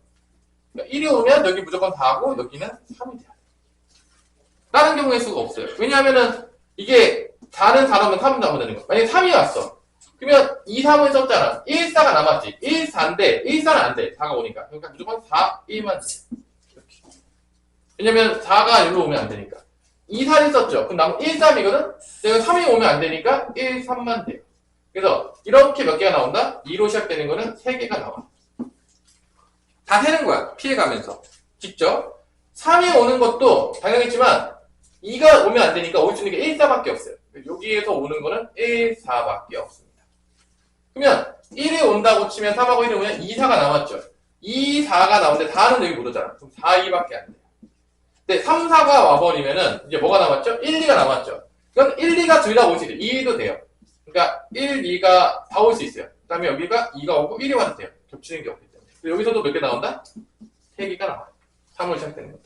그러니까 1이 오면 여기 무조건 4고 여기는 3이 돼야 돼. 다른 경우의 수가 없어요. 왜냐하면은 이게 4는 4라면 3은 남아야 되는 거야. 만약에 3이 왔어. 그러면 2, 3을 썼잖아. 1, 4가 남았지. 1, 4인데 1, 4는 안 돼. 4가 오니까. 그러니까 무조건 4, 1만 돼. 이렇게. 왜냐면 4가 여기로 오면 안 되니까. 2, 4를 썼죠. 그럼 남은 1, 3이거든? 내가 3이 오면 안 되니까 1, 3만 돼요. 그래서 이렇게 몇 개가 나온다? 2로 시작되는 거는 3개가 나와. 다 세는 거야. 피해가면서. 직접. 3이 오는 것도 당연했지만 2가 오면 안 되니까 올 수 있는 게 1, 4밖에 없어요. 여기에서 오는 거는 1, 4밖에 없습니다. 그러면 1이 온다고 치면 3하고 1이 오면 2, 4가 남았죠. 2, 4가 나오는데 4는 여기 못 오잖아. 그럼 4, 2밖에 안 돼요. 근데 3, 4가 와버리면은 이제 뭐가 남았죠? 1, 2가 남았죠. 그럼 1, 2가 둘 다 올 수 있어요. 2도 돼요. 그러니까 1, 2가 다 올 수 있어요. 그 다음에 여기가 2가 오고 1이 와도 돼요. 겹치는 게 없기 때문에. 여기서도 몇 개 나온다? 3개가 나와요. 3으로 시작되는 것도.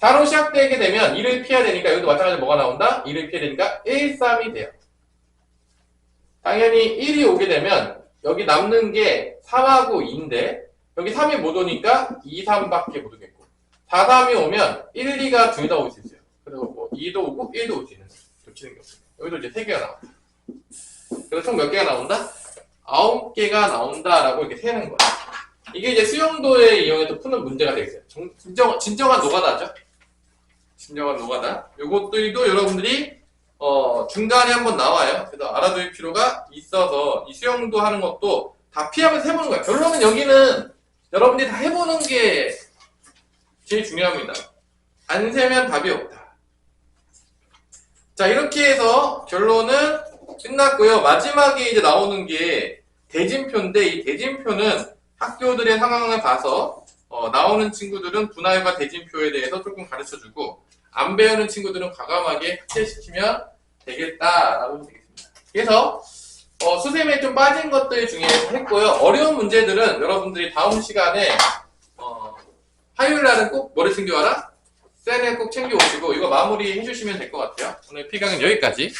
4로 시작되게 되면 2를 피해야 되니까 여기도 마찬가지로 뭐가 나온다? 2를 피해야 되니까 1, 3이 돼요. 당연히 1이 오게 되면 여기 남는 게 3하고 2인데 여기 3이 못 오니까 2, 3밖에 못 오겠고 4, 3이 오면 1, 2가 둘 다 올 수 있어요. 그리고 뭐 2도 오고 1도 올 수 있는 겹치는 게 없어요. 여기도 이제 3개가 나온다. 그래서 총 몇 개가 나온다? 9개가 나온다라고 이렇게 세는 거야. 이게 이제 수용도에 이용해서 푸는 문제가 되겠어요. 진정한 노가다죠. 진정한 노가다. 요것들도 여러분들이 중간에 한번 나와요. 그래서 알아둘 필요가 있어서 이 수용도 하는 것도 다 피하면서 해보는 거예요. 결론은 여기는 여러분들이 다 해보는 게 제일 중요합니다. 안 세면 답이 없다. 자, 이렇게 해서 결론은 끝났고요. 마지막에 이제 나오는 게 대진표인데 이 대진표는 학교들의 상황을 봐서 나오는 친구들은 분할과 대진표에 대해서 조금 가르쳐주고 안 배우는 친구들은 과감하게 삭제시키면 되겠다라고 하면 되겠습니다. 그래서 수세미에 좀 빠진 것들 중에 했고요. 어려운 문제들은 여러분들이 다음 시간에 화요일 날은 꼭 뭐를 챙겨와라? 셀을 꼭 챙겨오시고 이거 마무리 해주시면 될 것 같아요. 오늘 피강은 여기까지.